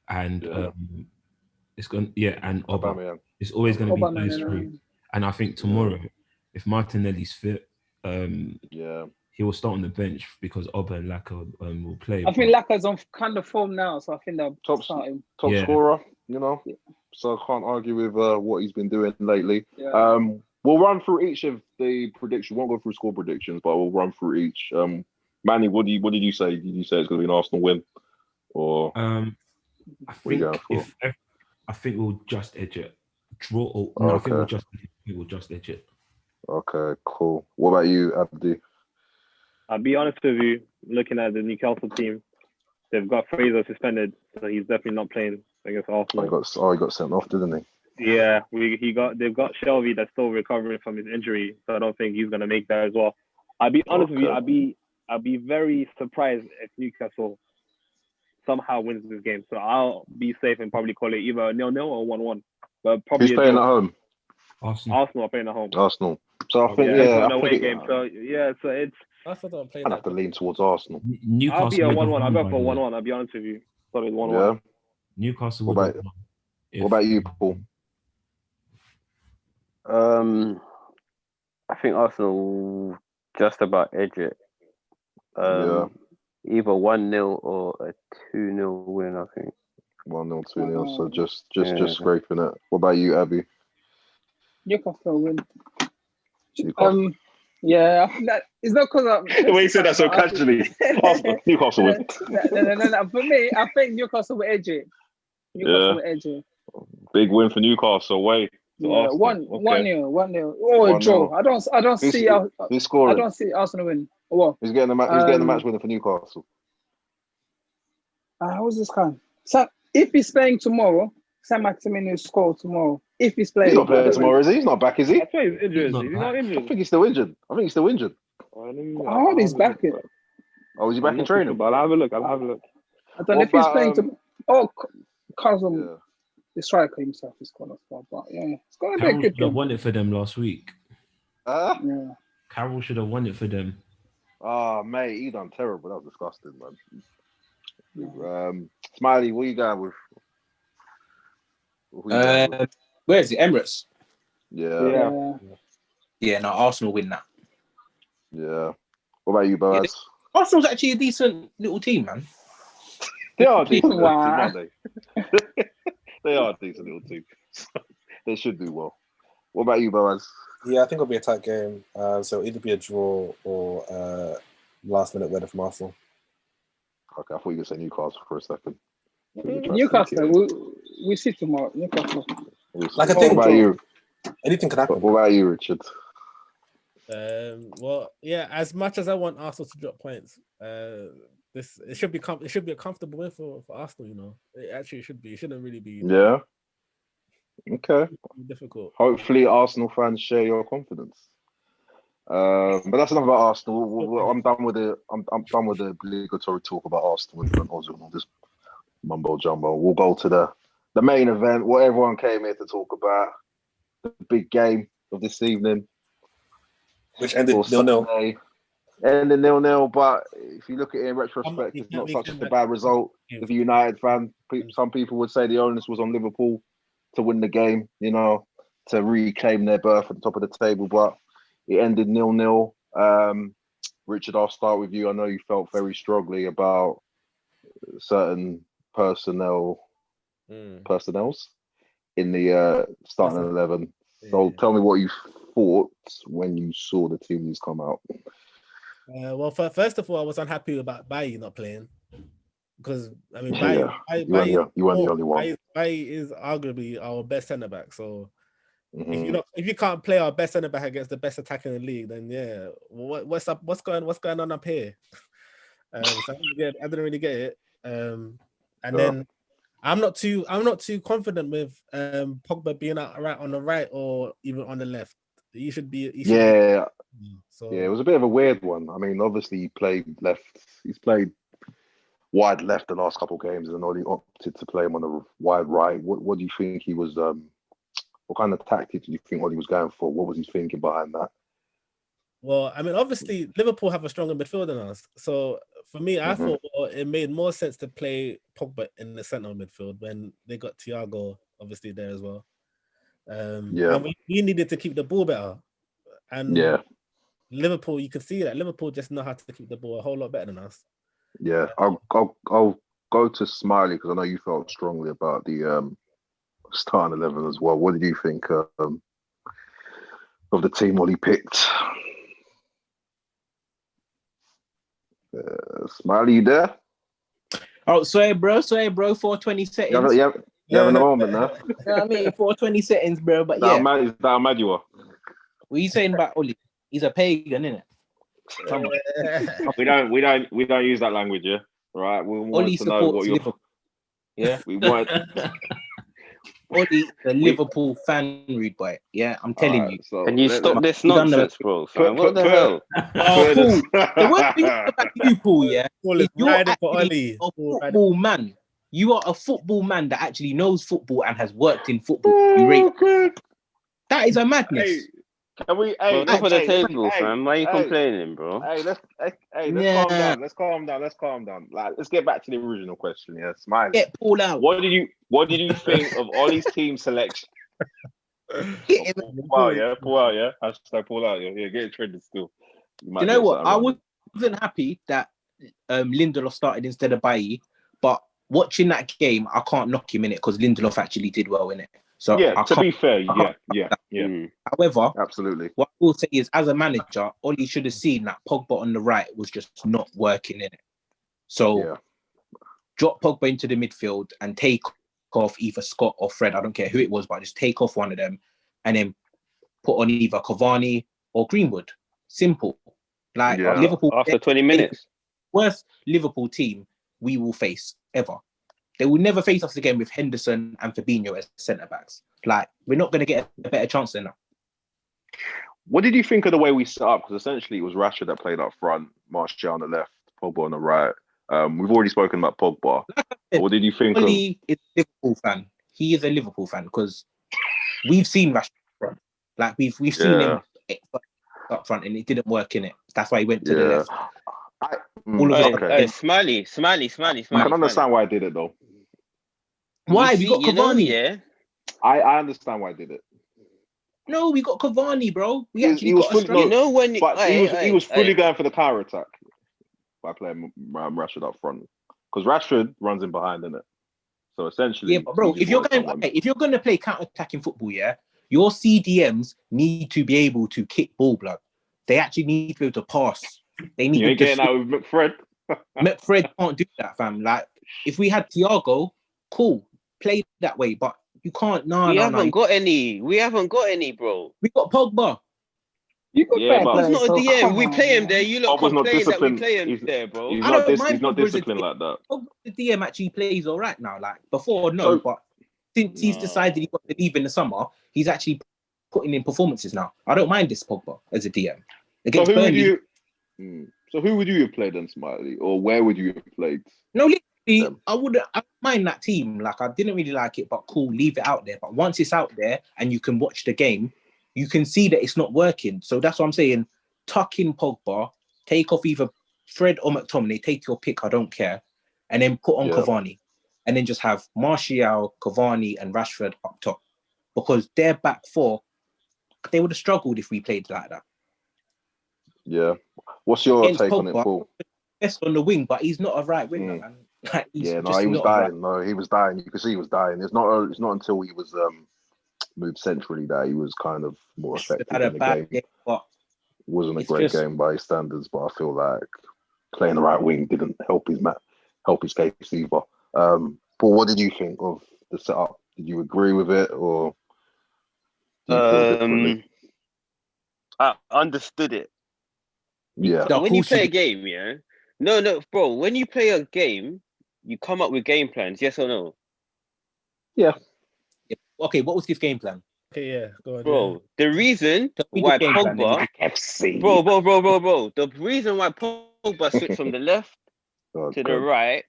And and Oba. It's always going to be those three. And I think tomorrow, if Martinelli's fit, he will start on the bench because Oba and Laka will play. I think Laka's on kind of form now, so I think they'll start him. Top scorer, so I can't argue with what he's been doing lately. We'll run through each of the predictions. We won't go through score predictions, but we'll run through each. Manny, what did you say? Did you say it's going to be an Arsenal win, or I what are you think going for? I think we'll just edge it. Draw or no, I think we'll just edge it. Okay, cool. What about you, Abdi? I'll be honest with you. Looking at the Newcastle team, they've got Fraser suspended, so he's definitely not playing against Arsenal. He got sent off, didn't he? Yeah, they've got Shelby that's still recovering from his injury, so I don't think he's gonna make that as well. I'll be honest with you. I'll be very surprised if Newcastle somehow wins this game. So I'll be safe and probably call it either a 0-0 or 1-1. But probably who's playing at home? Arsenal are playing at home. Arsenal. So I think it's an away game. So it's. Arsenal don't play. I have to lean towards Arsenal. Newcastle. I'll be a 1-1. I'll go for 1-1. I'll be honest with you. Sorry, 1-1. Yeah. Newcastle. What about you, Paul? I think Arsenal just about edge it. Either 1-0 or a 2-0 win, I think. 1-0, 2-0. So just scraping it. What about you, Abby? Newcastle win. Yeah, I think that it's not because the way you said that so casually. Newcastle win. No. For me, I think Newcastle will edge it. Newcastle will edge it. Big win for Newcastle away. Yeah, 1-0. Or a draw. I don't see. Who's scoring? I don't see Arsenal win. What? Who's getting the match winner for Newcastle? Who's this guy? So if he's playing tomorrow, Sam Maximilian score tomorrow. If he's playing, he's not playing tomorrow, is he? He's not back, is he? I think he's injured. He's not injured. I think he's still injured. I heard he's back. Oh, is he back in training? But I'll have a look. I don't know if he's playing tomorrow. Carson, the striker himself is gone as well. But yeah, it's going to be a good game. Won it for them last week. Yeah. Carroll should have won it for them. Oh, mate, he done terrible. That was disgusting, man. Smiley, what you going with? Where is it? Emirates? Yeah, no, Arsenal win that. Yeah. What about you, Boaz? Arsenal's actually a decent little team, man. They are a decent little team, aren't they? They are a decent little team. They should do well. What about you, Boaz? Yeah, I think it'll be a tight game. So it'll either be a draw or last minute winner from Arsenal. Okay, I thought you were going to say Newcastle for a second. Newcastle, we see tomorrow. Newcastle. Like I think, what about you? Anything can happen. What about you, Richard? Well, yeah. As much as I want Arsenal to drop points, it should be a comfortable win for Arsenal. You know, it actually should be. It shouldn't really be. Yeah. Okay. Difficult. Hopefully, Arsenal fans share your confidence. But that's enough about Arsenal. I'm done with it. I'm done with the obligatory talk about Arsenal and Ozil and all this mumbo jumbo. We'll go to the main event, what everyone came here to talk about, the big game of this evening, which ended 0-0. Ended 0-0, but if you look at it in retrospect, it's not such a bad result. If a United fan, some people would say the onus was on Liverpool to win the game, you know, to reclaim their berth at the top of the table, but it ended 0-0. Richard, I'll start with you. I know you felt very strongly about certain personnels in the starting 11. So tell me what you thought when you saw the teams come out. Well, first of all, I was unhappy about Bailly not playing because I mean, you weren't the only one. Bailly is arguably our best centre back. So if you can't play our best centre back against the best attacker in the league, then yeah, what's up? What's going on up here? So I didn't really get it. Then I'm not too confident with Pogba being out right on the right or even on the left. He should be. Yeah, it was a bit of a weird one. I mean, obviously he played left. He's played wide left the last couple of games, and only opted to play him on the wide right. What do you think he was? What kind of tactic do you think what he was going for? What was he thinking behind that? Well, I mean, obviously Liverpool have a stronger midfield than us. So for me, I thought it made more sense to play Pogba in the centre midfield when they got Thiago obviously there as well. And we needed to keep the ball better. And Liverpool, you can see that Liverpool just know how to keep the ball a whole lot better than us. Yeah, I'll go to Smiley because I know you felt strongly about the starting 11 as well. What did you think of the team what he picked? Smiley, you there? Oh, sorry, bro. 420 settings. You having a moment now? You know what I mean? 420 settings, bro. But Is yeah. that how mad you are? What are you saying about Oli? He's a pagan, isn't it? Come on. We don't use that language, yeah. Right? We want Oli to know what supports you're. Liverpool. Yeah. We want. Oli, the Liverpool fan, rude boy. Yeah, I'm telling you. So Can you stop this nonsense, bro? Fam? What the hell? Oh, Paul. The worst thing about you, Paul, yeah, is you're riding for actually Oli. a football man. You are a football man that actually knows football and has worked in football. You rate. That is a madness. Hey, can we? Bro, top of the table, fam. Why are you complaining, bro? Let's calm down. Let's calm down. Like, let's get back to the original question. Yeah, Smiley. Get Paul out. What did you think of Ollie's team selection? Pull out, yeah. Hashtag pull out, yeah. Yeah, get it trended still. You know what? I wasn't happy that Lindelof started instead of Bailly, but watching that game, I can't knock him in it because Lindelof actually did well in it. So yeah, to be fair, yeah. However, absolutely. What I will say is, as a manager, Ollie should have seen that Pogba on the right was just not working in it. So drop Pogba into the midfield and take off either Scott or Fred. I don't care who it was, but just take off one of them and then put on either Cavani or Greenwood. Simple. Like Liverpool after 20 minutes. Worst Liverpool team we will face ever. They will never face us again with Henderson and Fabinho as centre backs. Like, we're not going to get a better chance than that. What did you think of the way we set up? Because essentially it was Rashford that played up front, Martial on the left, Pogba on the right. We've already spoken about Pogba. What did you think of? He is a Liverpool fan. He is a Liverpool fan because we've seen Rashford up front. Like, we've seen him up front and it didn't work in it. That's why he went to the left. Smiley. I can understand why I did it though. Why? We got Cavani. I understand why I did it. No, we got Cavani, bro. He was fully going for the counter attack by playing Rashford up front because Rashford runs in behind, innit? So essentially, but bro, if you're going to play counter attacking football, your CDMs need to be able to kick ball, blood. They actually need to be able to pass. They need. You ain't getting out with McFred. McFred can't do that, fam. Like, if we had Thiago, cool, play that way, but you can't. We haven't got any, bro. We got Pogba. You got but he's not a DM. We play him there. You look complain that we play him there, bro. He's not disciplined like that. The DM actually plays all right now. Like before, but since he's decided he wants to leave in the summer, he's actually putting in performances now. I don't mind this Pogba as a DM. Against Burnley. So who would you have played then, Smiley? Or where would you have played? No, literally, I wouldn't mind that team. Like, I didn't really like it, but cool, leave it out there. But once it's out there and you can watch the game, you can see that it's not working. So that's what I'm saying. Tuck in Pogba, take off either Fred or McTominay, take your pick, I don't care. And then put on Cavani. And then just have Martial, Cavani, and Rashford up top. Because their back four, they would have struggled if we played like that. Yeah. What's your take on it, Paul? Best on the wing, but he's not a right winger, man. Like, he was dying. No, he was dying. You could see he was dying. It's not until he was moved centrally that he was kind of more effective in the game. It wasn't a great game by his standards, but I feel like playing the right wing didn't help his case either. Paul, what did you think of the setup? Did you agree with it, or do you feel differently? I understood it. Yeah. When you play a game, no, bro. When you play a game, you come up with game plans. Yes or no? Yeah. Okay. What was his game plan? Okay, yeah. Go on, bro. The reason why Pogba, bro. The reason why Pogba switched from the left to the right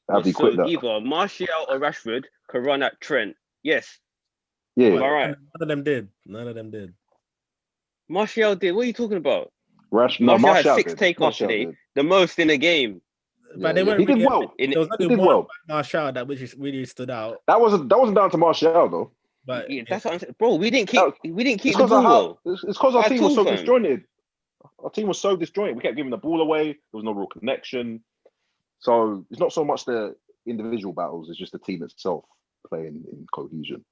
was so either Martial or Rashford could run at Trent. Yes. Yeah. Am I right? None of them did. Martial did. What are you talking about? Martial had 6 takeoffs today, the most in the game. But they weren't. He did well. There was only one Martial that which really stood out. That wasn't down to Martial though. But that's what I'm saying, bro. We didn't keep the ball. It's because our team was so disjointed. Our team was so disjointed. We kept giving the ball away. There was no real connection. So it's not so much the individual battles; it's just the team itself playing in cohesion.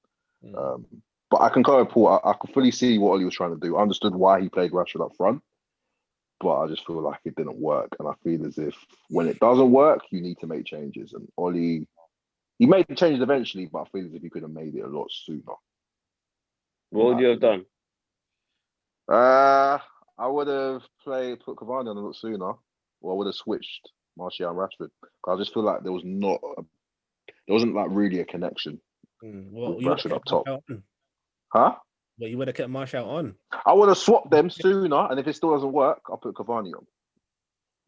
But I concur with Paul. I could fully see what Ollie was trying to do. I understood why he played Rashford up front. but I just feel like it didn't work. And I feel as if when it doesn't work, you need to make changes. And Ollie, he made the changes eventually, but I feel as if he could have made it a lot sooner. What would you have done? I would have put Cavani on a lot sooner, or I would have switched Martial and Rashford. Because I just feel like there wasn't like really a connection with Rashford up top. Huh? But you would have kept Martial on. I would have swapped them sooner, and if it still doesn't work, I'll put Cavani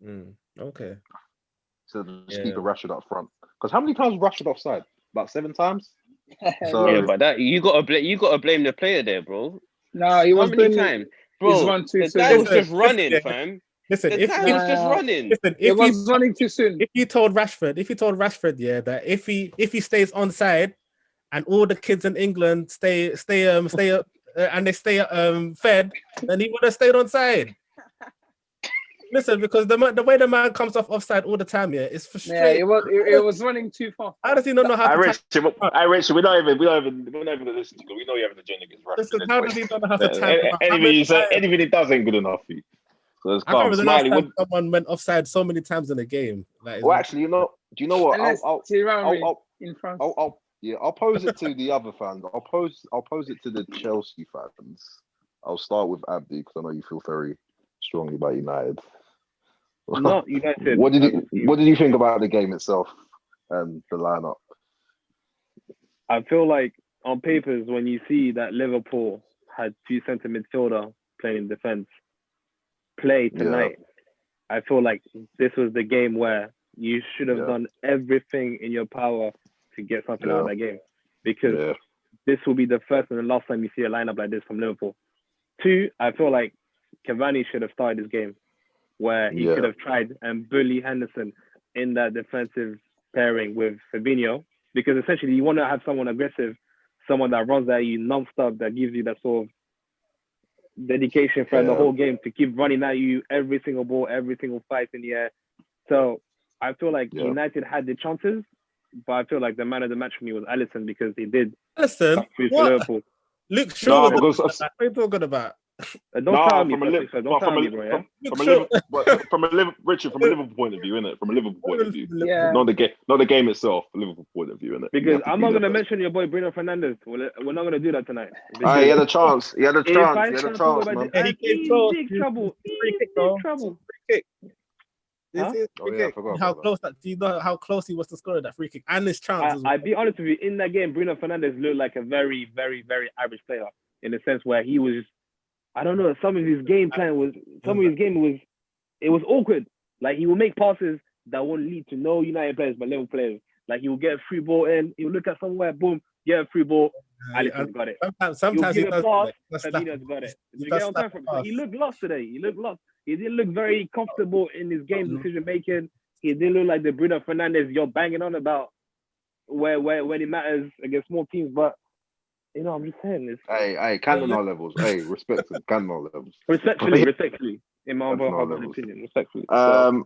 on. Okay. So just keep a Rashford up front. Because how many times was Rashford offside? About 7 times. So yeah, but that you gotta blame the player there, bro. No, he was many times, bro. The guy was just running, fam. Listen, the guy was just running. Listen, it was running too soon. If you told Rashford, yeah, that if he stays onside, and all the kids in England stay and they stay fed, then he would have stayed onside. Listen, because the way the man comes off offside all the time, yeah, it's frustrating. Yeah, it was running too far. How does he not know how to? Richard, we're not even gonna listen to you. We know you have an agenda against Rashford. Listen, how does he not know how to time? Anything he does ain't good enough for you. So it's calm. Smiley, someone went offside so many times in the game. Like, well, actually, do you know what? I'll pose it to the other fans. I'll pose it to the Chelsea fans. I'll start with Abdi because I know you feel very strongly about United. Not United. What did you think about the game itself and the lineup? I feel like on papers, when you see that Liverpool had 2 centre midfielder playing in defence play tonight, I feel like this was the game where you should have done everything in your power to get something out of that game, because this will be the first and the last time you see a lineup like this from Liverpool. 2, I feel like Cavani should have started this game, where he could have tried and bully Henderson in that defensive pairing with Fabinho, because essentially you want to have someone aggressive, someone that runs at you non-stop, that gives you that sort of dedication for the whole game to keep running at you every single ball, every single fight in the air. So I feel like United had the chances, but I feel like the man of the match for me was Alisson, because he did. Alisson? What? Liverpool. Luke Shaw. No, because what are you talking about? Don't tell me, from a Liverpool point of view, innit? From a Liverpool point of view, not the game itself. A Liverpool point of view, innit? Because I'm not gonna mention your boy Bruno Fernandes. We're not gonna do that tonight. He had a chance. He had a chance, man. He came close. Big trouble. Free kick. How close that? Do you know how close he was to scoring that free kick and his chance? I'll be honest with you. In that game, Bruno Fernandes looked like a very, very, very average player, in the sense where he was. I don't know. Some of his game was awkward. Like, he will make passes that won't lead to no United players but Liverpool players. Like, he will get a free ball in. He will look at somewhere, boom, get a free ball. Alisson's got it. Sometimes he does. Fabinho's got it. He looked lost today. He looked lost. He didn't look very comfortable in his game decision making. He didn't look like the Bruno Fernandes you're banging on about where when it matters against small teams. But you know, I'm just saying this. Hey, Cannonball levels. Hey, respect them. Cannonball levels. Respectfully, in my opinion, respectfully. Yeah,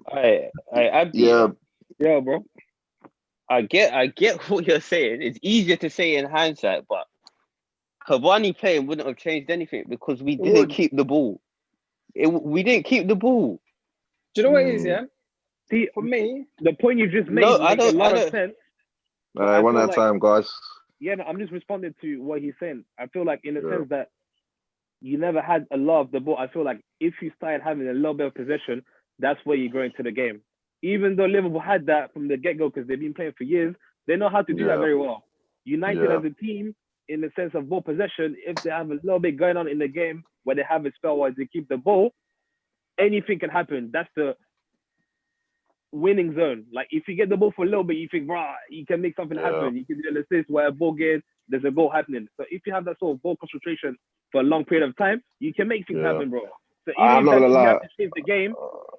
bro. I get what you're saying. It's easier to say in hindsight, but Cavani playing wouldn't have changed anything because we didn't keep the ball. We didn't keep the ball. Do you know what it is, yeah? See, for me, the point you just made makes a lot of sense. One at a time, guys. Yeah, no, I'm just responding to what he's saying. I feel like in the sense that you never had a lot of the ball. I feel like if you started having a little bit of possession, that's where you go into the game. Even though Liverpool had that from the get-go because they've been playing for years, they know how to do that very well. United as a team, in the sense of ball possession, if they have a little bit going on in the game where they have a spell where they keep the ball, anything can happen. That's the winning zone. Like, if you get the ball for a little bit, you think, you can make something happen. You can do an assist where a ball gets, there's a goal happening. So if you have that sort of ball concentration for a long period of time, you can make things happen, bro. So even if you have to change the game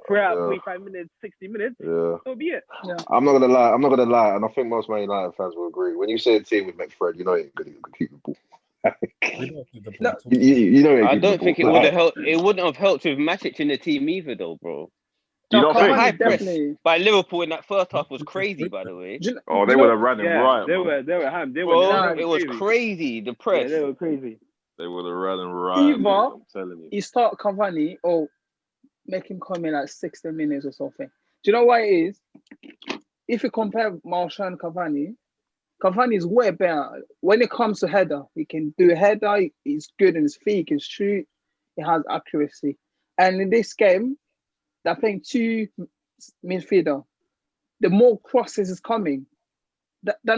throughout 45 minutes, 60 minutes, so be it. Yeah. I'm not gonna lie, and I think most Man United fans will agree. When you say a team with McFred, you know it could keep the ball. You know, I don't think it would have helped. It wouldn't have helped with Matic in the team either, though, bro. You know, high press by Liverpool in that first half was crazy, by the way. They would have run him right. They were it was crazy. The press. They were crazy. They would have run him right. Either you start Cavani or make him come in like 60 minutes or something. Do you know what it is? If you compare Martial and Cavani, Cavani is way better. When it comes to header, he can do a header, he's good in his feet, he can shoot, he has accuracy. And in this game, they're playing 2 midfielder. The more crosses is coming. They're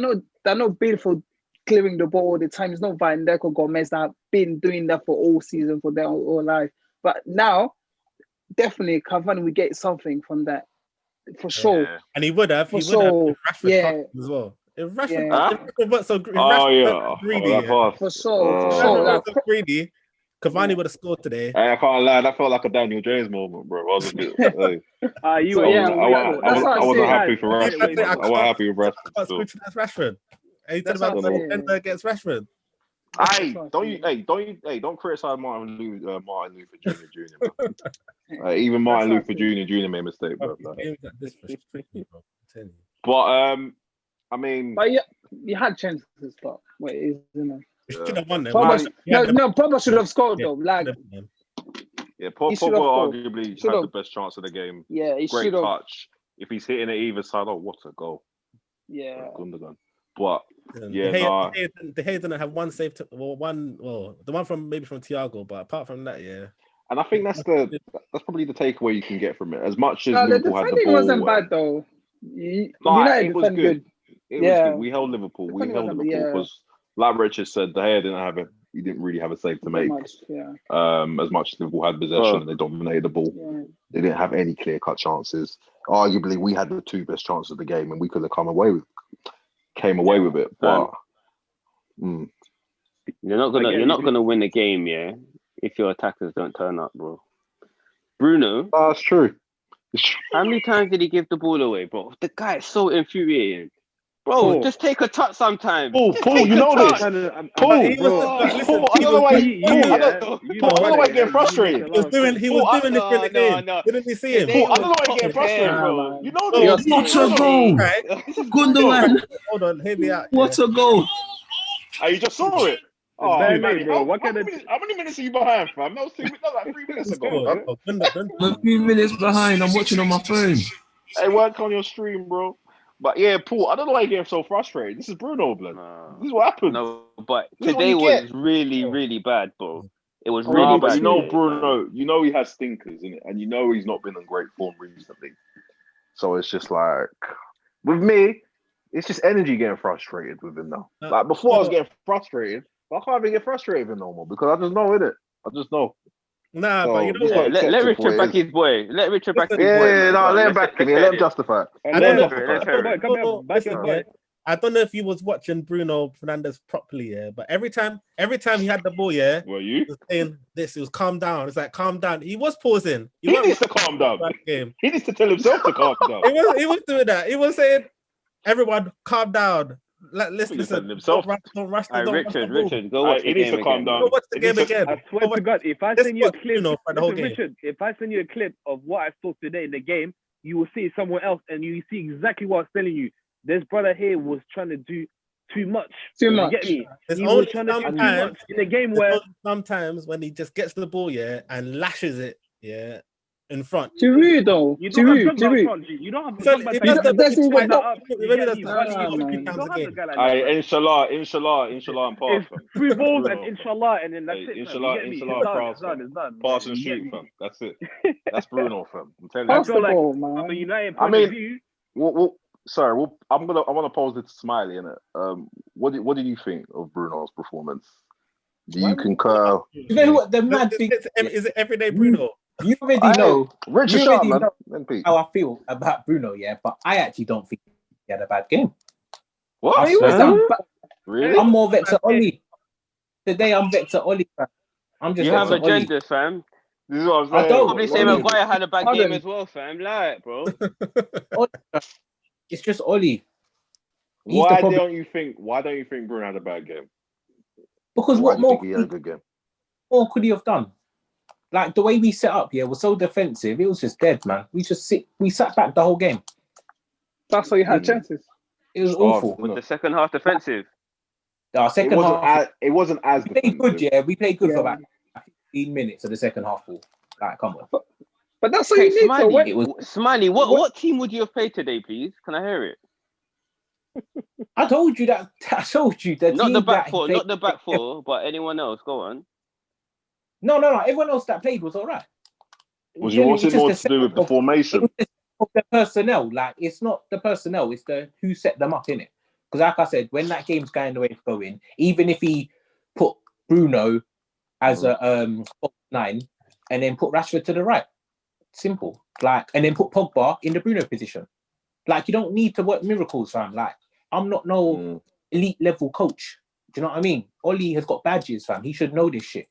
not built for clearing the ball all the time. It's not Van Dijk or Gomez that have been doing that for all season, for their whole life. But now, definitely Cavani will get something from that. For sure. Yeah. And he would have. For He would have. If Rashford Yeah. comes as well. If Rashford, Yeah. if Rashford weren't so greedy, That pass. For sure. For if sure. Rashford Like, weren't so greedy, Cavani would have scored today. Hey, I can't lie. That felt like a Daniel James moment, bro. I was a bit. Hey. You So, were, yeah, I wasn't happy for I Rashford. can't I wasn't happy with I Rashford. can't still. scrutinize Rashford. And he said That's about what I'm saying. defender against Rashford. Don't criticize Martin Luther Jr. Man. Even Martin That's Luther Jr. made a mistake, bro. Bro, games like this frustrate me, bro. I'm telling you. But I mean, but yeah, you had chances, but wait, you know. You should have won them. Pogba, He had them. Pogba should have scored Yeah, though. Like, yeah, He should have Pogba scored. arguably Should had have. the best chance of the game. yeah, he Great should have. touch. If he's hitting it either side, oh, what a goal! Yeah. Gundogan. But De Gea didn't have one save, the one from Thiago, but apart from that, yeah. and I think that's probably the takeaway you can get from it. As much as No, the Liverpool had the defending ball, wasn't bad though. United it was defend good. It was Yeah. good. We held Liverpool. We Defending held wasn't- Liverpool yeah. because, like Richard said, De Gea he didn't really have a save to make. Much, yeah. As much as Liverpool had possession and they dominated the ball, Yeah. they didn't have any clear-cut chances. Arguably, we had the 2 best chances of the game, and we could have came away with it. But you're not gonna win the game, yeah, if your attackers don't turn up, bro. Bruno, that's true. how many times did he give the ball away, bro? The guy is so infuriating. Bro, just take a touch sometimes. Paul, you know this. Paul, I don't know why you're getting frustrated. He was doing it in the game. No. Didn't you see him? Paul, I don't know why you're getting frustrated, bro. You know this. What a goal! Gundogan! Hold on, hear me out. What a goal! You just saw it. Oh, very man, late, bro. how many minutes are you behind, fam? That was like 3 minutes ago. Fam. I'm a few minutes behind. I'm watching on my phone. Hey, work on your stream, bro. But yeah, Paul, I don't know why you're getting so frustrated. This is Bruno, blood. This is what happened. No, but This is what today you was get. really, really bad, bro. It was really Nah, bad. but you know today, Bruno, you know he has stinkers in it, and you know he's not been in great form recently. So it's just like with me, it's just energy getting frustrated with him now. Like before, I was getting frustrated, but I can't even get frustrated with him no more because I just know it. I just know. Nah, So, but you know just what? gotta Let accept it for Richard what it back his boy. Let Richard back his boy. Yeah, man. no, let him Let's back him. Yeah, let him justify it. I Let him don't justify it. Come here, back your boy. I don't know if you was watching Bruno Fernandes properly, yeah, but every time he had the ball, yeah, Were he you? was saying this, he was calm down. It's like calm down. He was pausing. He needs to calm down. Game. He needs to tell himself to calm down. He was doing that. He was saying, "Everyone, calm down. Listen. Himself. Don't rush. All right, Don't rush the ball. Richard, go watch He the needs game to calm again. down. Go watch the He game needs to- again. I swear to God, if I Let's send you a watch clip, Bruno for the whole listen, game. Richard, if I send you a clip of what I saw today in the game, you will see someone else, and you see exactly what I was telling you. This brother here was trying to do too much. Too You much. get me? There's He only was trying to do too sometimes- much in a game There's where only sometimes when he just gets the ball, yeah, and lashes it, yeah, in front. Giroud though. you don't have Giroud. Drogba up Giroud. front, G. You don't have So Drogba if to that's the that's best even time, not- maybe that's You the Nah, first man. few don't times have a the game. guy like that, man. Inshallah, and pass. It's 3 balls Bruno. and inshallah, and then that's Hey, it. inshallah, Fam. You get me? inshallah, It's done, pass, it's done, it's done. Pass and You get shoot, me? fam. That's it. That's Bruno, fam. I'm telling I you. Pass feel the like ball, from a man. United I point mean- of view, I want to pose it to Smiley, innit? What did you think of Bruno's performance? Do you concur? You know what the mad thing Is it everyday Bruno? You already know. Richard You Sharp, already man. know Then Pete. how I feel about Bruno, yeah, but I actually don't think he had a bad game. What? I swear down. Really? I'm more Vector Oli. Today I'm Vector Oli, fam. I'm just You have Vector Oli. agendas, fam. This is what I'm I saying. don't. Probably say Oli. Maguire had a bad Pardon. game as well, fam. Like, bro. It's just Oli. He's the Why problem. don't you think Bruno had a bad game? Because Why what do you more think he had a good game? could he have done? Like the way we set up here was so defensive. It was just dead, man. We sat back the whole game. That's why you had chances. It was Starved, awful. isn't With it? the second half defensive. Our It second half, wasn't as we played good, defensive. yeah. We played good Yeah. for about 15 minutes of the second half ball. Like, come on. But that's what Okay, you need. So Smiley, Smiley, what team would you have played today, please? Can I hear it? I told you that. I told you the Not team the back that four, played, not the back four, but anyone else. Go on. No. Everyone else that played was all right. Was it more to do with the formation? Of the personnel, like it's not the personnel, it's the who set them up in it. Because like I said, when that game's going the way it's going, even if he put Bruno as a 9 and then put Rashford to the right, simple. Like, and then put Pogba in the Bruno position. Like, you don't need to work miracles, fam. Like, I'm not no elite level coach. Do you know what I mean? Oli has got badges, fam. He should know this shit.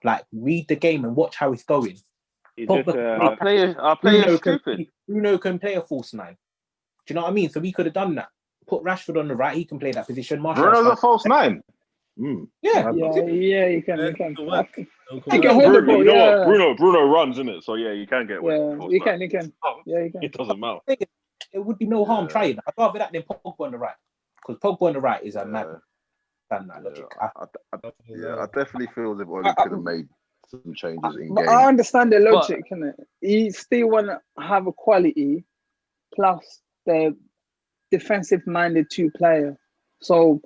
Like, read the game and watch how it's going. Our players stupid. Bruno can play a false 9. Do you know what I mean? So we could have done that. Put Rashford on the right. He can play that position. Bruno's a false 9. Yeah, you can. You know what? Bruno runs, isn't it? So yeah, you can get away. You can. Yeah, you can. It doesn't matter. It would be no harm trying. I'd rather that than Pogba on the right, because Pogba on the right is a mad logic. I definitely feel as if Oli could have made some changes in game. I understand the logic, innit? You still want to have a quality plus the defensive-minded 2 player. So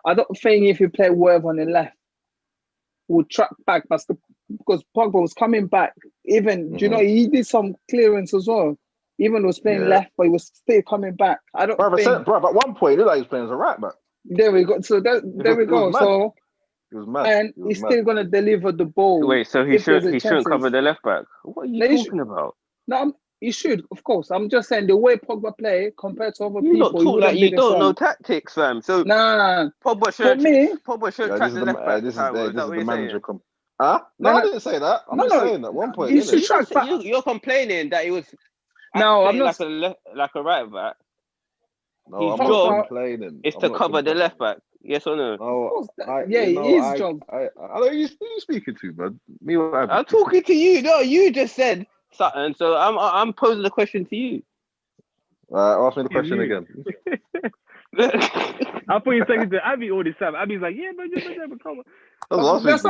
I don't think if you play Worth on the left, we'll track back because Pogba was coming back. Even do you know he did some clearance as well. Even though he was playing left, but he was still coming back. I don't think. Bro, at one point, he looked like he was playing as a right back. There we go. So there we go. So he was mad. And he's still gonna deliver the ball. Wait, so he shouldn't cover the left back? What are you talking about? No, he should, of course. I'm just saying the way Pogba play compared to other you people. Talk like you don't know tactics, fam. So Pogba should track the left back. This is the manager. Huh? No, I didn't say that. I'm just saying at one point. You're complaining that he was. No, I'm not like a right back. No, I'm not complaining. It's to cover the left back. Yes or no? His job. I know you speaking to, man. Me, I'm talking to you. No, you just said something, so I'm posing the question to you. Ask me the question again. I thought you were saying to Abby all this time. Abby's like, yeah, but just never cover. That's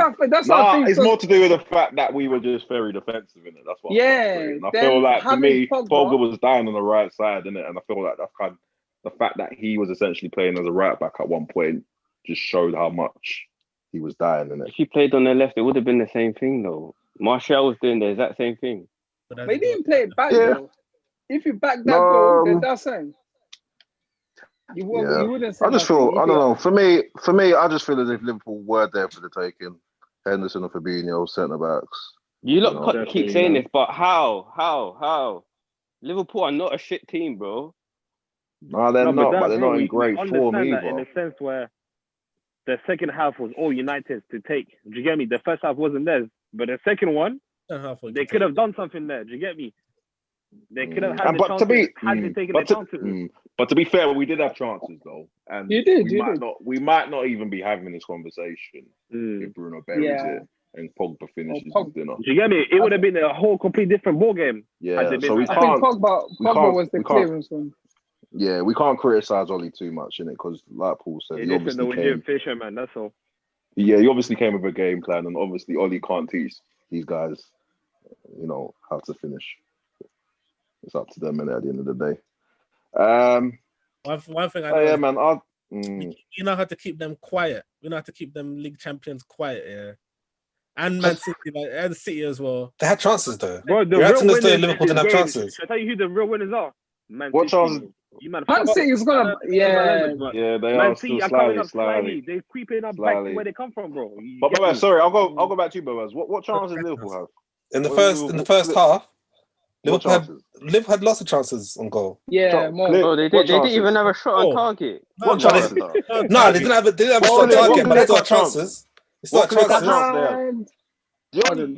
not. It's more to do with the fact that we were just very defensive in it. That's what. And I feel like for me, Pogba was down on the right side, innit? And I feel like that's kind of the fact that he was essentially playing as a right back at one point just showed how much he was dying in it. If he played on the left, it would have been the same thing, though. Martial was doing the exact same thing. But he didn't play it back, though. If you back that goal, then that's it. You wouldn't say I just feel, I don't know. For me, I just feel as if Liverpool were there for the taking. Henderson and Fabinho, centre backs. You lot keep saying this, but how? Liverpool are not a shit team, bro. No, they're not, but they're not in great form either. In a sense where the second half was all United to take. Do you get me? The first half wasn't theirs, but the second one, they could have done something there. Do you get me? They could have had the chances. But to be fair, we did have chances though, and we might not even be having this conversation if Bruno buries it and Pogba finishes his dinner. Do you get me? It would have been a whole complete different ball game. Yeah, so I think Pogba was the clearance one. Yeah, we can't criticize Oli too much in it because, like Paul said, he obviously came. Fisherman, that's all. Yeah, he obviously came with a game plan, and obviously Oli can't teach these guys, how to finish. It's up to them, and at the end of the day. One thing I know. Yeah, man. You know how to keep them quiet. You know how to keep them league champions quiet. Yeah, and Man City, and City as well. They had chances though. Bro, Liverpool didn't have chances. Should I tell you who the real winners are? Man what chances? Man City is gonna, they are still slightly. They're creeping up back to where they come from, bro. But sorry, I'll go back to you, Boaz. What chances did Liverpool have? In the first half, Liverpool had lots of chances on goal. Yeah, more. Bro, they didn't even have a shot on target. What chances? No, they didn't have a shot on target, but they still had chances. The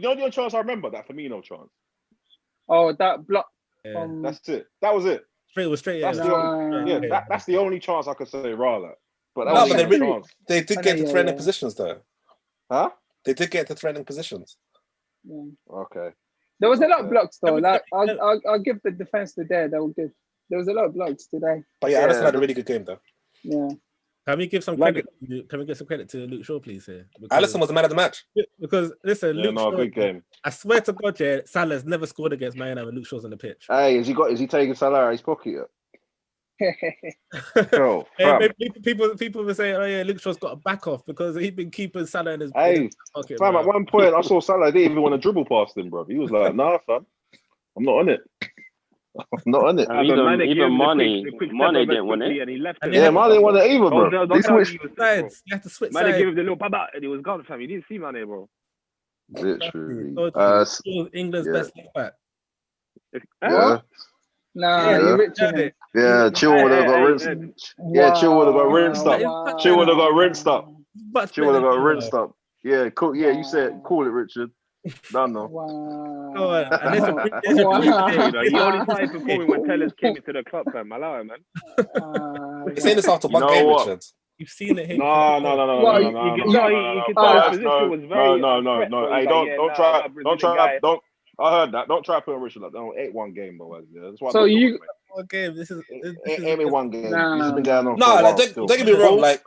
only chance I remember, that Firmino chance. Oh, that block. Yeah. That's it. That was it. Straight. That's the only chance I could say rather. But that was the chance. They did get into threatening positions though. Huh? They did get into threatening positions. Yeah. Okay. There was a lot of blocks though. Like I'll give the defense today. They were good. There was a lot of blocks today. But Alisson had a really good game though. Yeah. Can we give some credit? Can we get some credit to Luke Shaw, please? Here, Alisson was the man of the match. Because listen, Luke Shaw, good game. I swear to God, yeah, Salah's never scored against Man United when Luke Shaw's on the pitch. Hey, is he taking Salah out of his pocket yet? Bro, people were saying, "Oh yeah, Luke Shaw's got a back off because he's been keeping Salah in his pocket." Fam, at one point I saw Salah didn't even want to dribble past him, bro. He was like, "Nah, fam, I'm not on it. I'm not on it." Even Mane didn't want it. And he left Mane didn't want it either, bro. They switched sides. You have to switch sides. Mane gave him the little baba and he was gone, fam. You didn't see Mane, bro. Literally. England's best left back. Yeah. Nah, you're rich in it. Yeah, Chilwell would have got rinsed. Yeah, Chilwell would have got rinsed up. Chilwell would have got rinsed up. Chilwell would have got rinsed up. Yeah, cool. Yeah, you said call it, Richard. Don't know. Wow. He only started performing when Tellers came into the club, fam. Allow it, man. You're saying this after one game, Richard. You've seen it here. No. Hey, don't try. I heard that. Don't try to put Richard like that. 8-1 game, boys. Yeah, that's why. So you. One game. This is ain't one game. Nah. This has been going on. No, like, don't get me wrong. Like,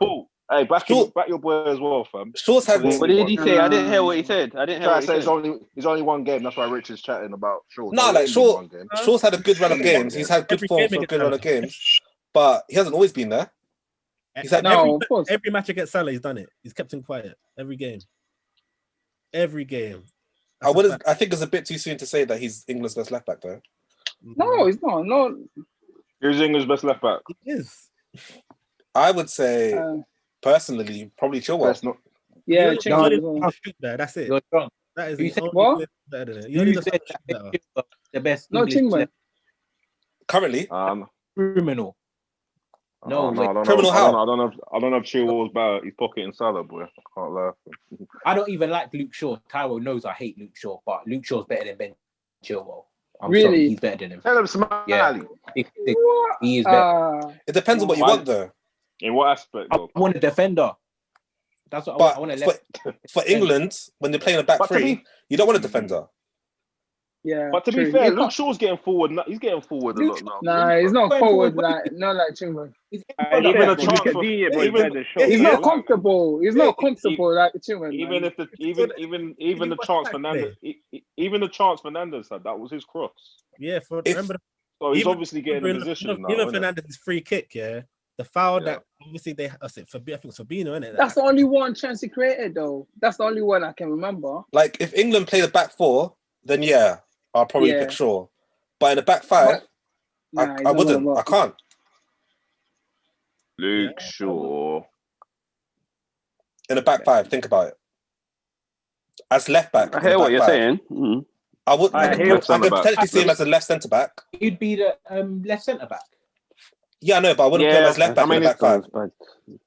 hey, back your boy as well, fam. Shaw's had. What did he say? I didn't hear what he said. I didn't hear what he said. It's only one game. That's why Richard's chatting about Shaw. No, like Shaw's had a good run of games. He's had good form for a good run of games, but he hasn't always been there. He's had every match against Salah, he's done it. He's kept him quiet every game. I think it's a bit too soon to say that he's England's best left back, though. No, he's not. No. Who's England's best left back? He is. I would say, personally, probably Chilwell. Yeah, Chilwell. That's it. You're wrong. That is You said what? Better than it. You said the best. No, Chilwell. Currently, criminal. No, criminal how? I don't know if Chilwell's better. He's pocketing Salah, boy. I can't laugh. I don't even like Luke Shaw. Tyrell knows I hate Luke Shaw, but Luke Shaw's better than Ben Chilwell. I'm sorry, he's better than him. Tell him Smiley. Yeah, he is better. It depends on what you want, though. In what aspect, though? I want a defender. That's what I want to for England, when they're playing a back three, you don't want a defender. Yeah, but to be fair, Luke Shaw's getting forward. He's getting forward a lot now. Nah, he's not forward like Chilwell. He's not comfortable. He's not comfortable like Chilwell. Even the chance Fernandez had, that was his cross. Yeah, so he's obviously getting in position now. Even Fernandez's free kick, yeah. The foul that obviously I think Fabinho, isn't it? That's the only one chance he created, though. That's the only one I can remember. Like, if England play the back four, then yeah, I'll probably pick Shaw. But in the back five, I wouldn't. I can't. Luke Shaw. In the back five, think about it. As left back. I hear what you're saying. Mm-hmm. I could potentially see him as a left centre back. He'd be the left centre back. Yeah, I know, but I wouldn't put him as left back in the back five. All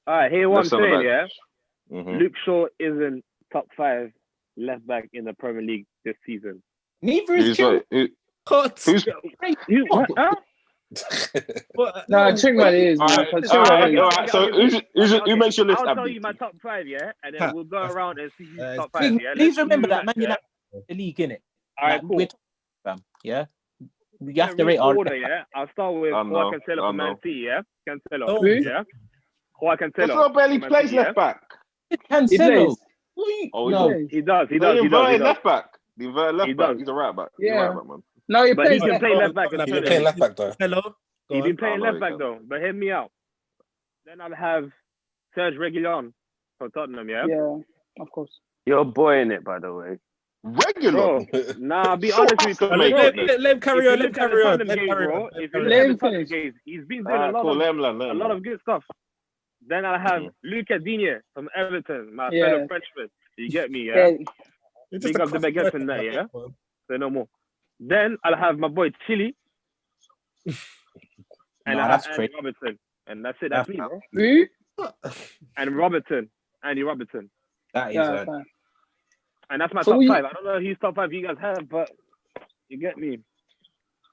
right, hear what I'm saying, yeah? Mm-hmm. Luke Shaw isn't top 5 left back in the Premier League this season. Neither is Chilwell. No, Chilwell is. Alright, so who makes your list? I'll tell you my top 5, yeah? And then we'll go around and see who's top 5, yeah? Please remember that Man United the league, innit? All right, cool. Yeah? You have to rate our order, yeah? I'll start with Joao Cancelo from Man City, yeah? Cancelo, yeah? Joao Cancelo. Cancelo barely plays left back. Cancelo. No, he does. He left back. The inverted left back. He's a right back. Yeah. Man. No, he can play left back. He's been playing left back, though. He's been playing left back, though. But hear me out. Then I'll have Serge Reguilon for Tottenham, yeah? Yeah, of course. You're a boy in it, by the way. Regular? Nah, be honest with you. Let him carry on. Let him finish. He's been doing a lot of good stuff. Then I'll have Lucas Digne from Everton, my fellow Frenchman. You get me, yeah? Big up the baguette in there, yeah? Say no more. Then I'll have my boy Chile. And I'll have Andy Robertson. And that's it. That's me, bro. Who? And Andy Robertson. That is and that's my top 5. I don't know whose top 5 you guys have, but you get me.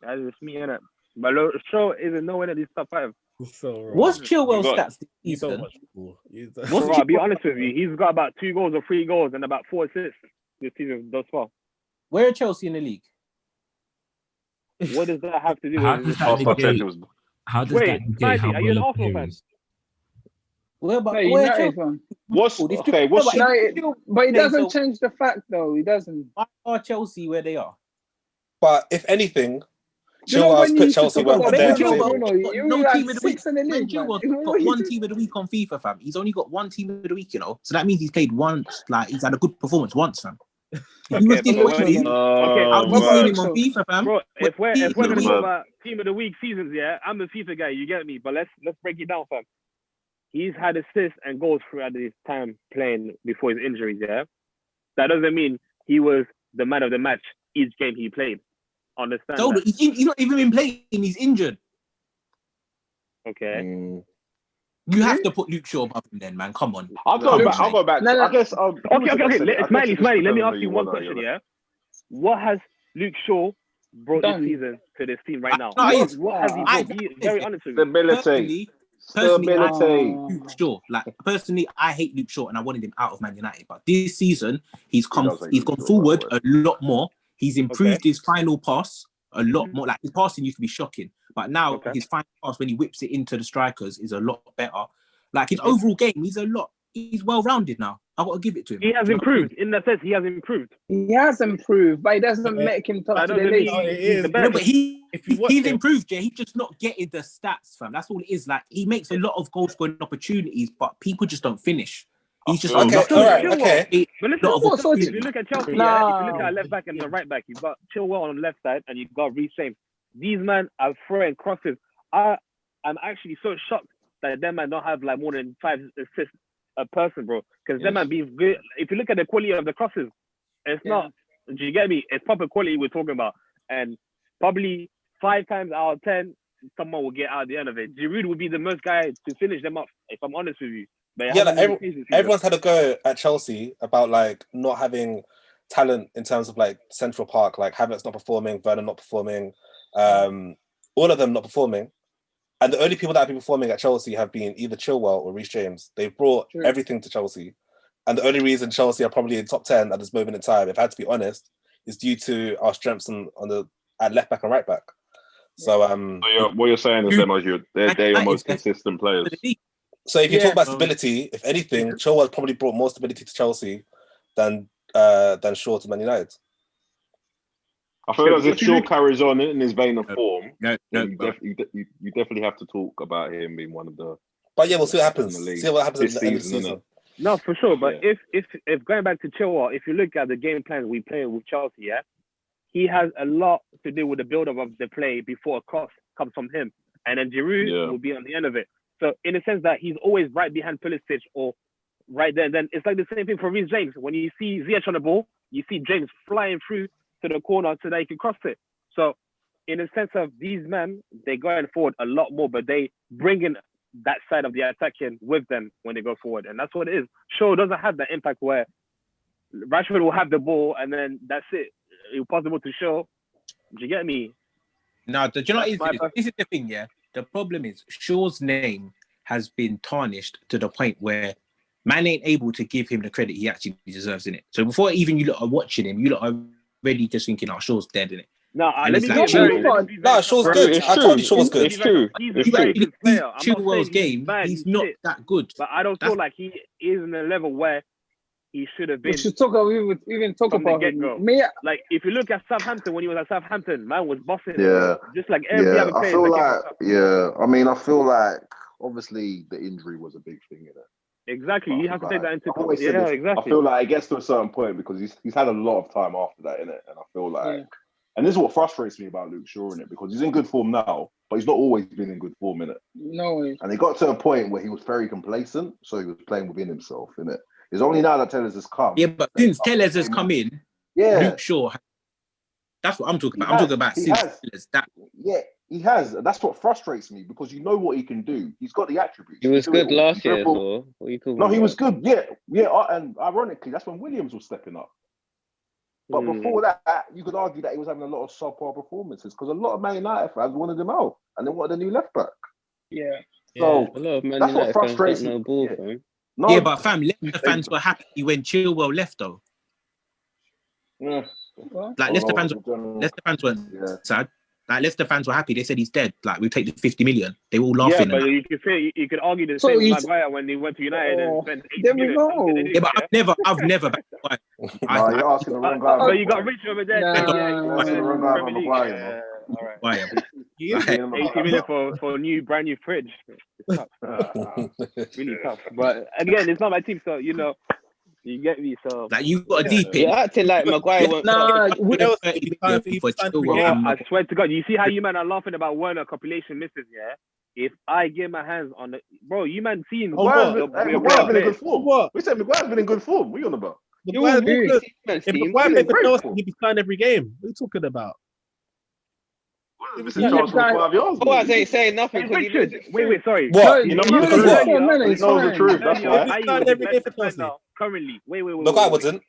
That's just me, innit? But Shaw isn't nowhere in these top 5. What's Chilwell's stats this season? I'll be honest with you. He's got about 2 goals or 3 goals and about 4 assists this season thus far. Where are Chelsea in the league? What does that have to do with How does that negate how are you an Arsenal fan? Where No, where United, Chelsea? man. What's If okay? you- What's No, but it Okay, doesn't so- change the fact, though. It doesn't. Why are Chelsea where they are? But if anything, You know Chilwell's when you put used to Chelsea talk about there at the Bruno, table. Bruno, you no were team like of the week. 6 in the league, man. Chilwell's got one team of the week on FIFA, fam. He's only got one team of the week, you know. So that means he's played once. Like he's had a good performance once, fam. If he was Okay, this but good, look, I would what be about seeing him on Luke FIFA, fam. Bro, if we're Team of gonna the talk week. about team of the week seasons, yeah, I'm a FIFA guy. You get me? But let's break it down, fam. He's had assists and goals throughout his time playing before his injuries. Yeah, that doesn't mean he was the man of the match each game he played. Understand So that? he's not even been playing. He's injured. Okay. You have to put Luke Shaw above him, then, man. Come on. I'll go back. I'll go back. No, no. I guess. Okay. Smiley. Let me ask you one question. Yeah. What has Luke Shaw brought Done. this season to this team right now? No, What has he brought? Be very honest with me. Stability. Personally, Luke Shaw. Like personally, I hate Luke Shaw and I wanted him out of Man United. But this season, he's gone forward a lot more. He's improved his final pass a lot more. Like his passing used to be shocking, but now his final pass when he whips it into the strikers is a lot better. Like his overall game, he's well rounded now. I got to give it to him. He has improved. In that sense, he has improved. He has improved, but it doesn't make him top That to the doesn't league. mean he's the No, best. but he's improved, yeah. He's just not getting the stats, fam. That's all it is. Like he makes a lot of goal scoring opportunities, but people just don't finish. He's just Okay, unlucky. all right, okay. But listen, Lot if you look at Chelsea, if you look at left back and the right back, you've got Chilwell on the left side and you've got Reece James. These men are throwing crosses. I'm actually so shocked that them man don't have like more than 5 assists a person, bro. Because them man being good. If you look at the quality of the crosses, it's not. Do you get me? It's proper quality we're talking about, and probably 5 times out of 10, someone will get out at the end of it. Giroud would be the most guy to finish them up, if I'm honest with you. But Yeah, like everyone's had a go at Chelsea about like not having talent in terms of like Central Park, like Havertz not performing, Werner not performing, all of them not performing. And the only people that have been performing at Chelsea have been either Chilwell or Reece James. They've brought everything to Chelsea. And the only reason Chelsea are probably in top 10 at this moment in time, if I had to be honest, is due to our strengths at left back and right back. So what you're saying is they're your most consistent players. So if you talk about stability, if anything, Chilwell probably brought more stability to Chelsea than Shaw to Man United. I feel as if Shaw carries on in his vein of form, you definitely have to talk about him being one of the. But yeah, we'll see what happens. See what happens at the end of the season. No, for sure. But if going back to Chilwell, if you look at the game plan we play with Chelsea, he has a lot to do with the build-up of the play before a cross comes from him, and then Giroud will be on the end of it. So in a sense that he's always right behind Pulisic or right there. And then it's like the same thing for Reece James. When you see Ziyech on the ball, you see James flying through to the corner so that he can cross it. So in a sense of these men, they're going forward a lot more, but they bring in that side of the attacking with them when they go forward. And that's what it is. Shaw doesn't have that impact where Rashford will have the ball and then that's it. It's possible to show. Do you get me? No, do you know what this is the thing, yeah? The problem is Shaw's name has been tarnished to the point where man ain't able to give him the credit he actually deserves in it. So before even you lot are watching him, you lot are already just thinking, oh, Shaw's dead in it. No, Shaw's good. I told you Shaw was good. It's true. Chilwell's game, he's not that good. But I don't feel like he is in a level where he should have been. We should talk about him. Like if you look at Southampton, when he was at Southampton, man was bossing. Just like every other player. I feel like obviously the injury was a big thing in it. Exactly, you have to take that into account. Yeah, exactly. I feel like it gets to a certain point because he's had a lot of time after that in it, and I feel like, and this is what frustrates me about Luke Shaw in it because he's in good form now, but he's not always been in good form in it. No way. And he got to a point where he was very complacent, so he was playing within himself in it. It's only now that Tellez has come. Yeah, but since Tellez has come in, Luke Shaw. That's what I'm talking about. I'm talking about since Tellez. Yeah, he has. That's what frustrates me because you know what he can do. He's got the attributes. He was good last year, so what are you talking about? He was good. Yeah. And ironically, that's when Williams was stepping up. But before that, you could argue that he was having a lot of subpar performances because a lot of Man United fans wanted him out and they wanted a new left back. Yeah. So a lot of Man that's United what frustrates me. Yeah, but fam, Leicester fans were happy when Chilwell left, though. Yeah. Like Leicester fans weren't sad. Like Leicester fans were happy. They said he's dead. Like we take the 50 million. They were all Yeah, laughing. but and you could say you could argue the So same with he's- Maguire when he went to United and spent 80 there we million. go. yeah, but I've never backed Maguire. Nah, you're asking the wrong guy. But you got rich over there. Nah. saying, You're asking the wrong guy about Maguire, man. Yeah, all right. Maguire. He is. Like, 80 million for a brand new fridge. It's tough. Really tough. But again, it's not my team, so you get me. So like you got a deep You're in. acting like Maguire won't Nah, I swear to God, you see how you man are laughing about Werner compilation misses, yeah? If I get my hands on the you man seen Maguire's been in good form. What? We said Maguire's been in good form. What are you on about? Maguire's good. If Maguire played for great Chelsea, form. he'd be starting every game. What are you talking about? This is charged for 5 yards. Boaz ain't saying nothing. Hey, Richard, wait, sorry. What? You know You the know truth. the form, man, He it's knows the fine. truth. That's why. He's starting every game for Chelsea. Currently, wait. Maguire wasn't.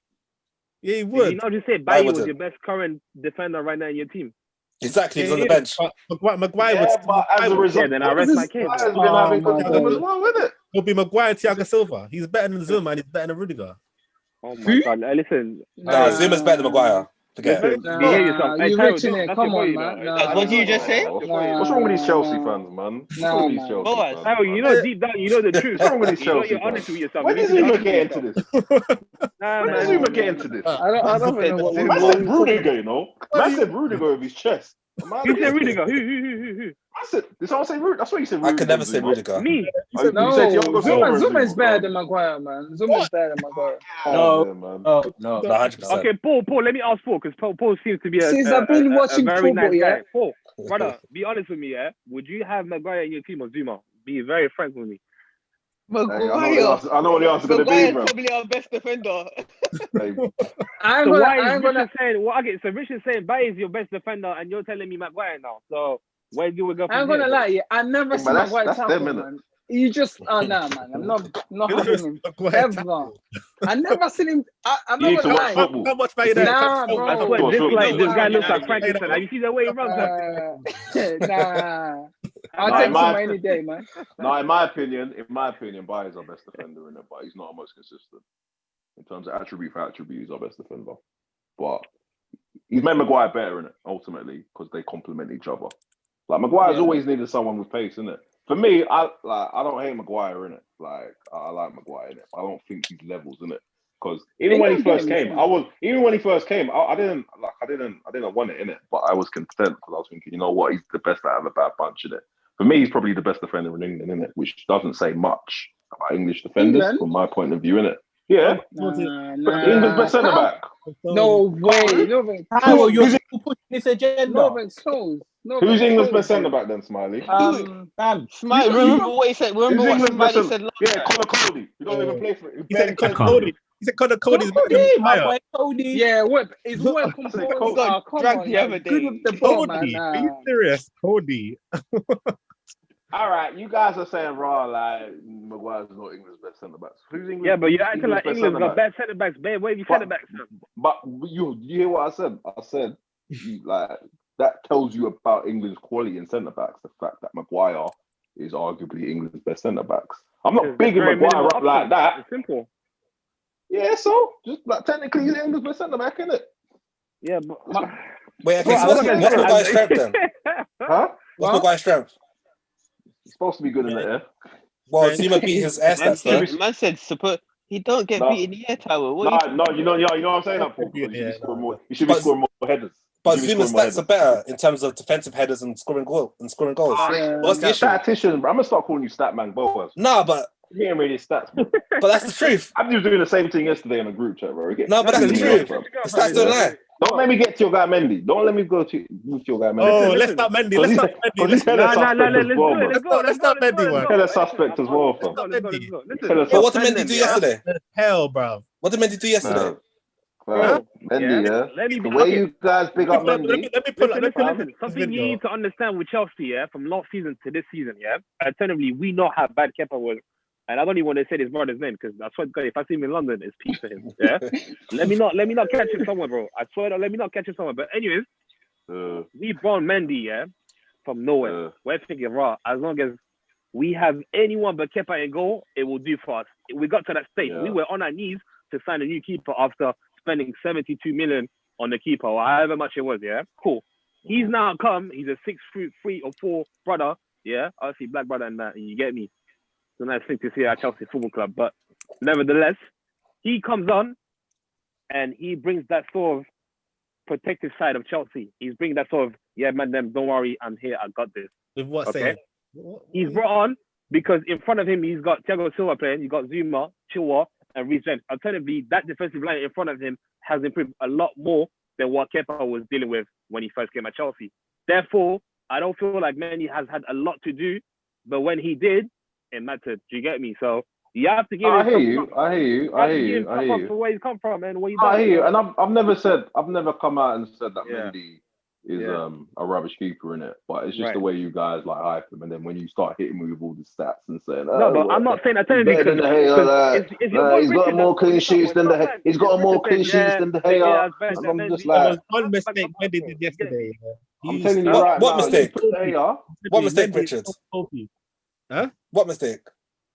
Yeah, he Did would. you not just say I Bailly was wouldn't. your best current defender right now in your team? Exactly, he was on the Yeah, bench. but Maguire would. But as a result, Yeah, then I rest my case. Maguire's been having good my form as God. well, isn't it? It'll be Maguire and Thiago Silva. He's better than Zuma and he's better than Rudiger. Oh my God! Listen, Nah, Zuma's better than Maguire. Forget it. listen, behave yourself. Hey, you Tyrone, rich in it. that's Come your on, boy, man. you know. What did you just say? What's wrong with these Chelsea fans, man? What's wrong with these Nah, Chelsea Boaz. fans? Tyrone, you know deep down, you know the truth. What's wrong with these You know Chelsea you're fans? honest with yourself. When You does need to be Zuma honest get with into yourself. this? Nah, When does man. Zuma get into this? I don't even know what Man said Rudiger, you know. Man said Rudiger with his chest. Who said Rudiger? Who? I said, did someone say Rudiger? That's what you said. I could never Rudiger, say Zuma. Rudiger. Me. Oh, you No, said Thiago Silva over Zuma is Zuma. better than Maguire, man. Zuma is better than Maguire. Oh, yeah, man. No, 100%. Okay, Paul, let me ask Paul, because Paul seems to be Since I've been watching a very football, nice yeah. guy. Paul, brother, be honest with me, yeah? Would you have Maguire in your team or Zuma? Be very frank with me. Hey, I know what the answer's going to be, Maguire's bro. probably our best defender. Hey, So Rich is saying Baye is your best defender, and you're telling me Maguire now. So where do we go from I'm gonna here? lie, yeah. I never seen that's- Maguire that's tackle, them, innit? man. You just nah, man. I'm not having him Maguire ever. I never seen him. I'm You not need to gonna watch lie. football. How much better than Nah, Thiago bro. I Silva? swear, this guy looks like Yeah. Frankenstein. Have you seen the way he runs? Nah. I'll Nah, take in my- Zuma any day, man. No, in my opinion, Baye is our best defender in it, but he's not our most consistent. In terms of attribute for attribute, he's our best defender. But he's made Maguire better in it, ultimately, because they complement each other. Like, Maguire's always needed someone with pace, innit? For me, I don't hate Maguire in it. Like, I like Maguire in it. I don't think he's levels in it. Because even when he first came, I didn't want it in it, but I was content because I was thinking, you know what, he's the best out of a bad bunch in it. For me, he's probably the best defender in England, in it, which doesn't say much about English defenders England? from my point of view, in it. Yeah, England's best centre back. No way. No, How are you pushing this agenda? no, close. No, Who's England's close. best centre back then, Smiley? Man, Smiley, remember what he said? Remember Who's what England's best Smiley centre? said? Yeah, Connor Cody. You don't even play for it. He said Connor can't. Cody. He said Connor Cody's better than my Maguire. boy Cody. Yeah, what is well I composed? said Cody got Come dragged on, the other man. day. Good with the ball, man. Cody, are you serious? Cody. All right, you guys are saying raw like Maguire's not England's best centre backs. Who's England? Yeah, but you're acting like best England's got centre-back? bad centre backs. Babe, where have you But- centre backs? But you hear what I said? I said like that tells you about England's quality in centre backs. The fact that Maguire is arguably England's best centre backs. I'm not bigging Maguire up like that. It's simple. Yeah, so just like technically he's England's best centre back, isn't it? Yeah, but Wait, okay, so what's Maguire's strength then? Huh? What's Maguire's strength? He's supposed to be good in the air. Well, Zuma beat his air stats though. Man said, he don't get No. beat in the air tower. What No, you know what I'm saying, Paul. Because Yeah, you should be But- scoring more headers. But You should be Zuma's scoring more stats are better in terms of defensive headers and scoring goals. Yeah. What's the issue? Statistician, bro. I'm gonna start calling you Statman Boaz. Nah, but You ain't really stats, bro. that's the truth. I'm just doing the same thing yesterday in a group chat, bro. No, but that's the truth. The stats don't lie. Don't let me get to your guy Mendy. Don't let me go to your guy Mendy. Oh, let's start Mendy. Let's start Because he's Mendy. hella suspect as well, bro. Let's start Mendy, man. Hella suspect as well, fam. But what did Mendy do yesterday? Hell, bro. What did Mendy do yesterday? Mendy, yeah. The way you guys big up Mendy. Let me pull up. Listen. Something you need to understand with Chelsea, yeah, from last season to this season, yeah. Alternatively, we know how bad Kepa was. And I don't even want to say his brother's name because I swear to God, if I see him in London, it's peace for him. Yeah. let me not catch him somewhere, bro. I swear to let me not catch him somewhere. But anyways, we brought Mendy, yeah, from nowhere. We're thinking, raw, as long as we have anyone but Kepa in goal, it will do for us. We got to that stage. Yeah. We were on our knees to sign a new keeper after spending 72 million on the keeper or however much it was, yeah? Cool. He's now come. He's a 6'3" or 4" brother. Yeah, obviously black brother and that. And you get me. It's a nice thing to see at Chelsea Football Club. But nevertheless, he comes on and he brings that sort of protective side of Chelsea. He's bringing that sort of, yeah, man, them, don't worry, I'm here, I got this. With what Okay. saying? He's brought on because in front of him, he's got Thiago Silva playing, you've got Zuma, Chilwell, and Reece James. Alternatively, that defensive line in front of him has improved a lot more than what Kepa was dealing with when he first came at Chelsea. Therefore, I don't feel like Mendy has had a lot to do, but when he did, it mattered. Do you get me? So you have to give I him hear you. I hear you. I hear you. I hear you. for where he's come from and where he's I hear you. And I've never come out and said that Yeah. Mendy is Yeah. a rubbish keeper in it, but it's just Right. the way you guys like hype him, and then when you start hitting me with all the stats and saying, No, but I'm not saying that technically Better than De Gea, it's your he's got more clean sheets than the he's got more clean sheets than De Gea, and I'm just There was like, one mistake Mendy did yesterday. I'm telling you What- right what now, mistake? you put De Gea, What mistake, Mendy Richard? is so healthy. Huh? What mistake?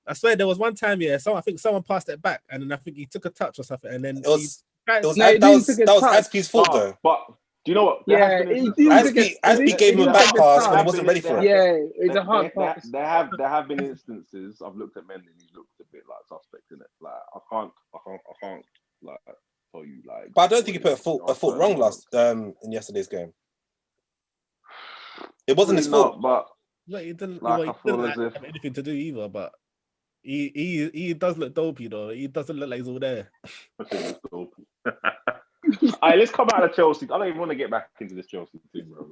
I swear there was one time, I think someone passed it back, and then I think he took a touch or something, and then It was he it was No, he that didn't was take a that was touch. Aspie's fault Oh, though. but do you know what? There Yeah, has been he instances- didn't Aspie gave him a he back didn't pass take when he a wasn't ready for it. Yeah, it's a hard pass. There have been instances I've looked at Mendy and he's looked a bit like suspect in it. Like I can't like tell you like. But I don't think he put a fault wrong in yesterday's game. It wasn't his fault. But No, he didn't. Like, Well, he I feel didn't as if- have anything to do either. But he does look dopey though. He doesn't look like he's all there. I think it's dope. Alright, let's come out of Chelsea. I don't even want to get back into this Chelsea team, bro.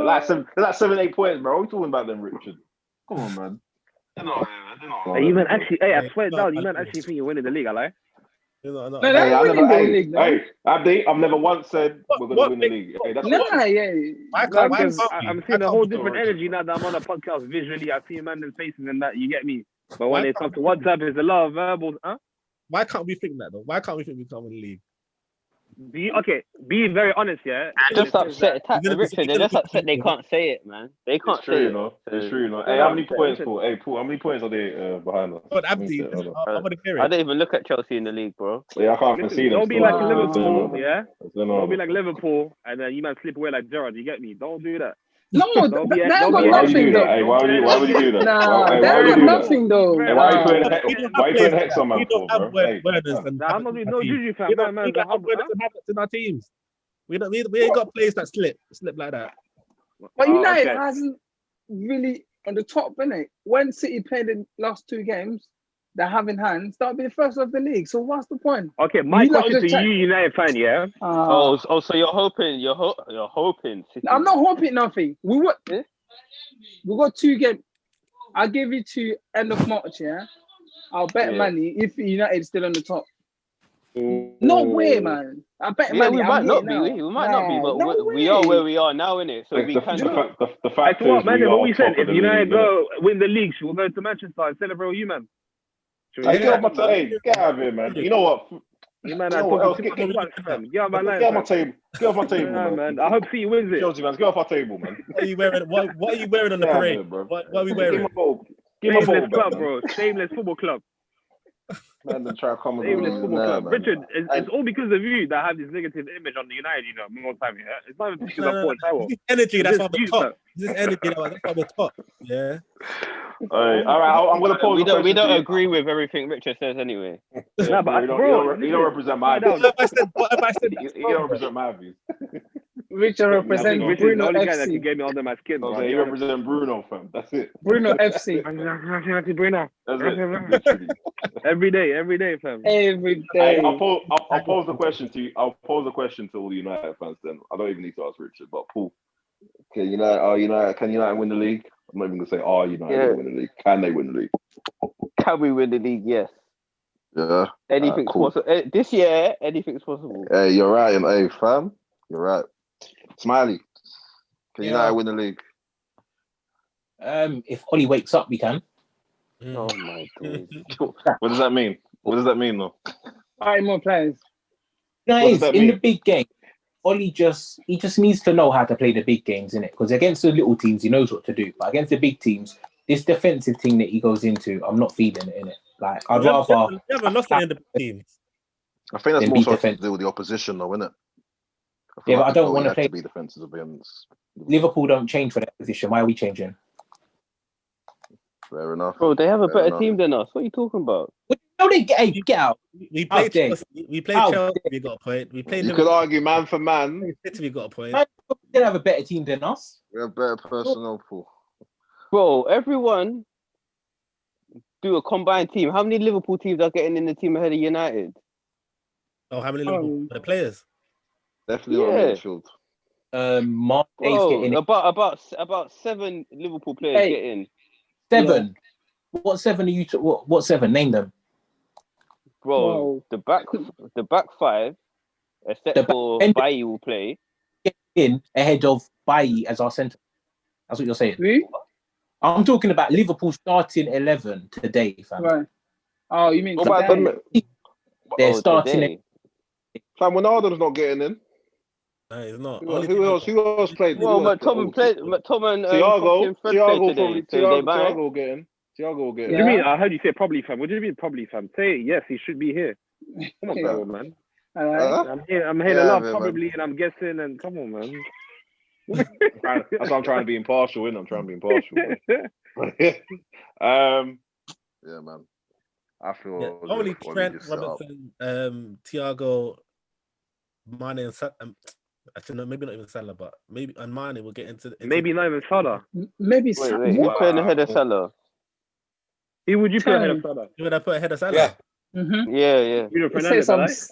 Like, they're like 7-8 points, bro. What are you talking about them, Richard? Come on, man. They're not. Hey, you man, actually, I swear down, you man actually think you're winning the league, I lie. No, No, Hey, they're I winning never, the league, no? hey, Abdi, I've never once said we're going to win the what- league. Hey, that's Nah, what yeah. Why Because can't I'm we- seeing a why whole can't we- different energy now that I'm on a podcast visually. I see man in faces and that, you get me. But when Why it comes to can't we- WhatsApp, it's a lot of verbals, huh? Why can't we think that though? Why can't we think we can win the league? Be very honest, yeah. They're just It says that- upset. Richard, they're just upset they can't say it, man. They can't It's true, say you it. know. It's So- true, you know. No, Hey, no, how many listen, points, listen. Paul? Hey, Paul, how many points are they behind us? But Let me Abdi, see, hold on. I want to hear I it. don't even look at Chelsea in the league, bro. Yeah, I can't Listen, see them. don't be still. like What's going Liverpool, on? yeah. What's going on? Don't be like Liverpool, and then you man slip away like Gerrard. You get me? Don't do that. No, Don't be. they Don't got be. Why would you nothing do though. that? Hey, why would you do that? Nah, Hey, they why would you got do that? nothing though. Hey, why are you putting We hex? don't Why are you have putting players hex like on that. man We don't for, have bro? Hey, Werners and Nah, I'm not doing no juju, fam. We Man, don't man, have huh? Werners and Havertz in our teams. We ain't got players that slip like that. But Oh, United okay. hasn't really on the top, innit? When City played the last two games, they're having hands. That'll be the first of the league. So what's the point? Okay, my You lot question to just you, United fan, yeah. Oh, so you're hoping. City- I'm not hoping nothing. We Eh? got 2 games. I'll give you to end of March, yeah. I'll bet Yeah. money if United's still on the top. No way, man. I bet Yeah, money. we I'm might here not now. be. We might not be, but no we are way. where we are now, innit? So Like, we the can. fact That's is, what, man. we What are we said. top If of the United league, go win the league, we'll go to Manchester and celebrate with you, man. Hey, get off my hey, get out of here, man. You know what? You man, You I know what else? talking too much, fam. Get out my Get line, off my fam. table. Get off my table, Yeah, man. man. I hope City wins it. Chelsea fans, get off our table, man. What are you wearing? What are you wearing on the Get out of parade? here, bro. What are we Give wearing? my ball. Give my ball Shameless back, club, man. bro. Shameless football club. Man, then try to come with all Shameless these football nah, club. man. Richard, it's all because of you that have this negative image on the United, you know, more time, yeah? It's not even because I bought Taiwo. This energy, that's why we're you, top. fam. This energy, that's why we're top. Yeah. All right, I'm gonna pose We a question. don't to you. agree with everything Richard says anyway. Yeah, Nah, but you don't represent my calm views. down. What have I said? You don't represent my views. Richard Yeah, represents Richard's Richard's the Bruno only guy that FC. can get me under my skin, bro. You represent Bruno, fam. That's it. Bruno FC. Bruno. That's it. Literally. Every day, fam. Every Hey, day. I'll pose the question to you. I'll pose a question to all the United fans. Then I don't even need to ask Richard, but Paul, can United win the league? I'm not even gonna say United Yeah. win the league. Can they win the league? Can we win the league? Yes. Yeah. Anything's cool. possible. This year, anything's possible. Hey, you're right. Hey, fam, you're right. Smiley, can United win the league? If Ollie wakes up, we can. Oh my god. What does that mean? What does that mean, though? All right, more players. No, What it does is that in mean? the big game. Ollie just needs to know how to play the big games, innit? Because against the little teams, he knows what to do. But against the big teams, this defensive thing that he goes into, I'm not feeling it, innit? Like I'd rather. We haven't lost any of the teams. I think that's Then more be so to defensive. do with the opposition, though, isn't it? Yeah, but I don't wanna to play- be defensive against. Liverpool don't change for that position. Why are we changing? Fair enough. Bro, they have a Fair better enough. team than us. What are you talking about? No, they get out. We played dare Chelsea. We played How Chelsea. We got a point. We played You could Liverpool. argue man for man. City. We got a point. Man, they have a better team than us. We have better personnel pool. Bro, everyone do a combined team. How many Liverpool teams are getting in the team ahead of United? Oh, how many Liverpool the players? Definitely not midfield. Mark Day's Bro, getting in. about 7 Liverpool players get in. 7. Yeah. What 7 are you? What 7? Name them. Bro, the back 5, except for Bailly will play. Get in ahead of Bailly as our centre. That's what you're saying. Really? I'm talking about Liverpool starting 11 today, fam. Right. Oh, you mean What about today? They're starting. Today. Fam, Ronaldo's not getting in. No, he's not. Who else played? Well, McTominay Thiago probably. Thiago will get in. Thiago will get in. What do you mean? I heard you say probably, fam. What do you mean probably, fam? Say yes, he should be here. Come on, bro, man. All right. I'm here a lot, probably, and I'm guessing, and come on, man. That's why I'm trying to be impartial, I'm trying to be impartial. Yeah, man. I feel only Trent, Robertson, Thiago, Mane, and actually, no, maybe not even Salah, but maybe and Mane will get into. Maybe not even Salah. Maybe. Wait, who's playing ahead of Salah? Who would you put ahead of Salah? Who would I put ahead of Salah? Yeah. Mm-hmm. Yeah. You know, Fernandes,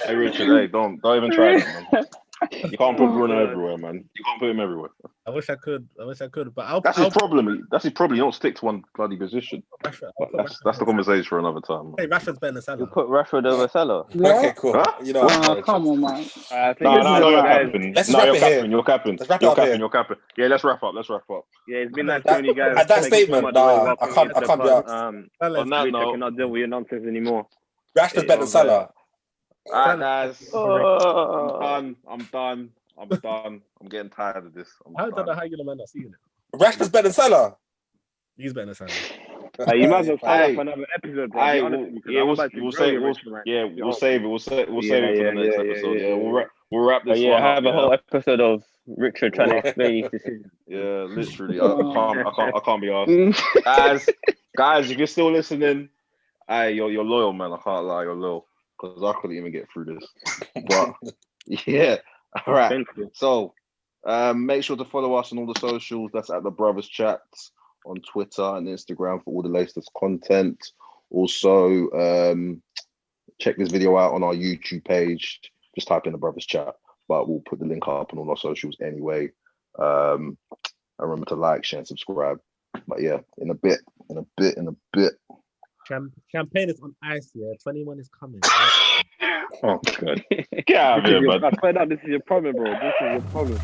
Hey, Richard, hey, don't even try that, man. You can't put Bruno everywhere, man. You can't put him everywhere. I wish I could, but That's his problem. That's his problem. You don't stick to one bloody position. That's the conversation for another time. Hey, Rashford's better than Salah. You put Rashford over Salah. Okay, cool. Huh? You know, come on, man. No, you're capping. Let's No, wrap you're it capping. here. You're capping. Let's wrap it You're up capping. here. You're capping. Yeah, let's wrap up. Yeah, it's been nice knowing you guys. At that Thank you so statement, much. nah, I can't be asked. On that I note, cannot deal with your nonsense anymore. Rashford's better than Salah. alright, guys. Oh. I'm done. I'm getting tired of this. I don't know how you're gonna end up seeing it. Rashford's better than Salah. He's better than Salah. You might as well start Hey. off another episode, bro. We'll save it. We'll save it for the next episode. Yeah, we'll wrap this one up. Have a whole episode of Richard trying to explain his decision. Yeah, literally. I can't be asked. guys, if you're still listening, hey, you're loyal, man. I can't lie, you're loyal. Because I couldn't even get through this. But yeah. All right. So make sure to follow us on all the socials. That's at the Brothers Chats on Twitter and Instagram for all the latest content. Also, check this video out on our YouTube page. Just type in the Brothers Chat, but we'll put the link up on all our socials anyway. And remember to like, share, and subscribe. But yeah, in a bit. Champagne is on ice, yeah. 21 is coming. Oh, God. Get out of here, man. I swear that this is your problem, bro. This is your problem.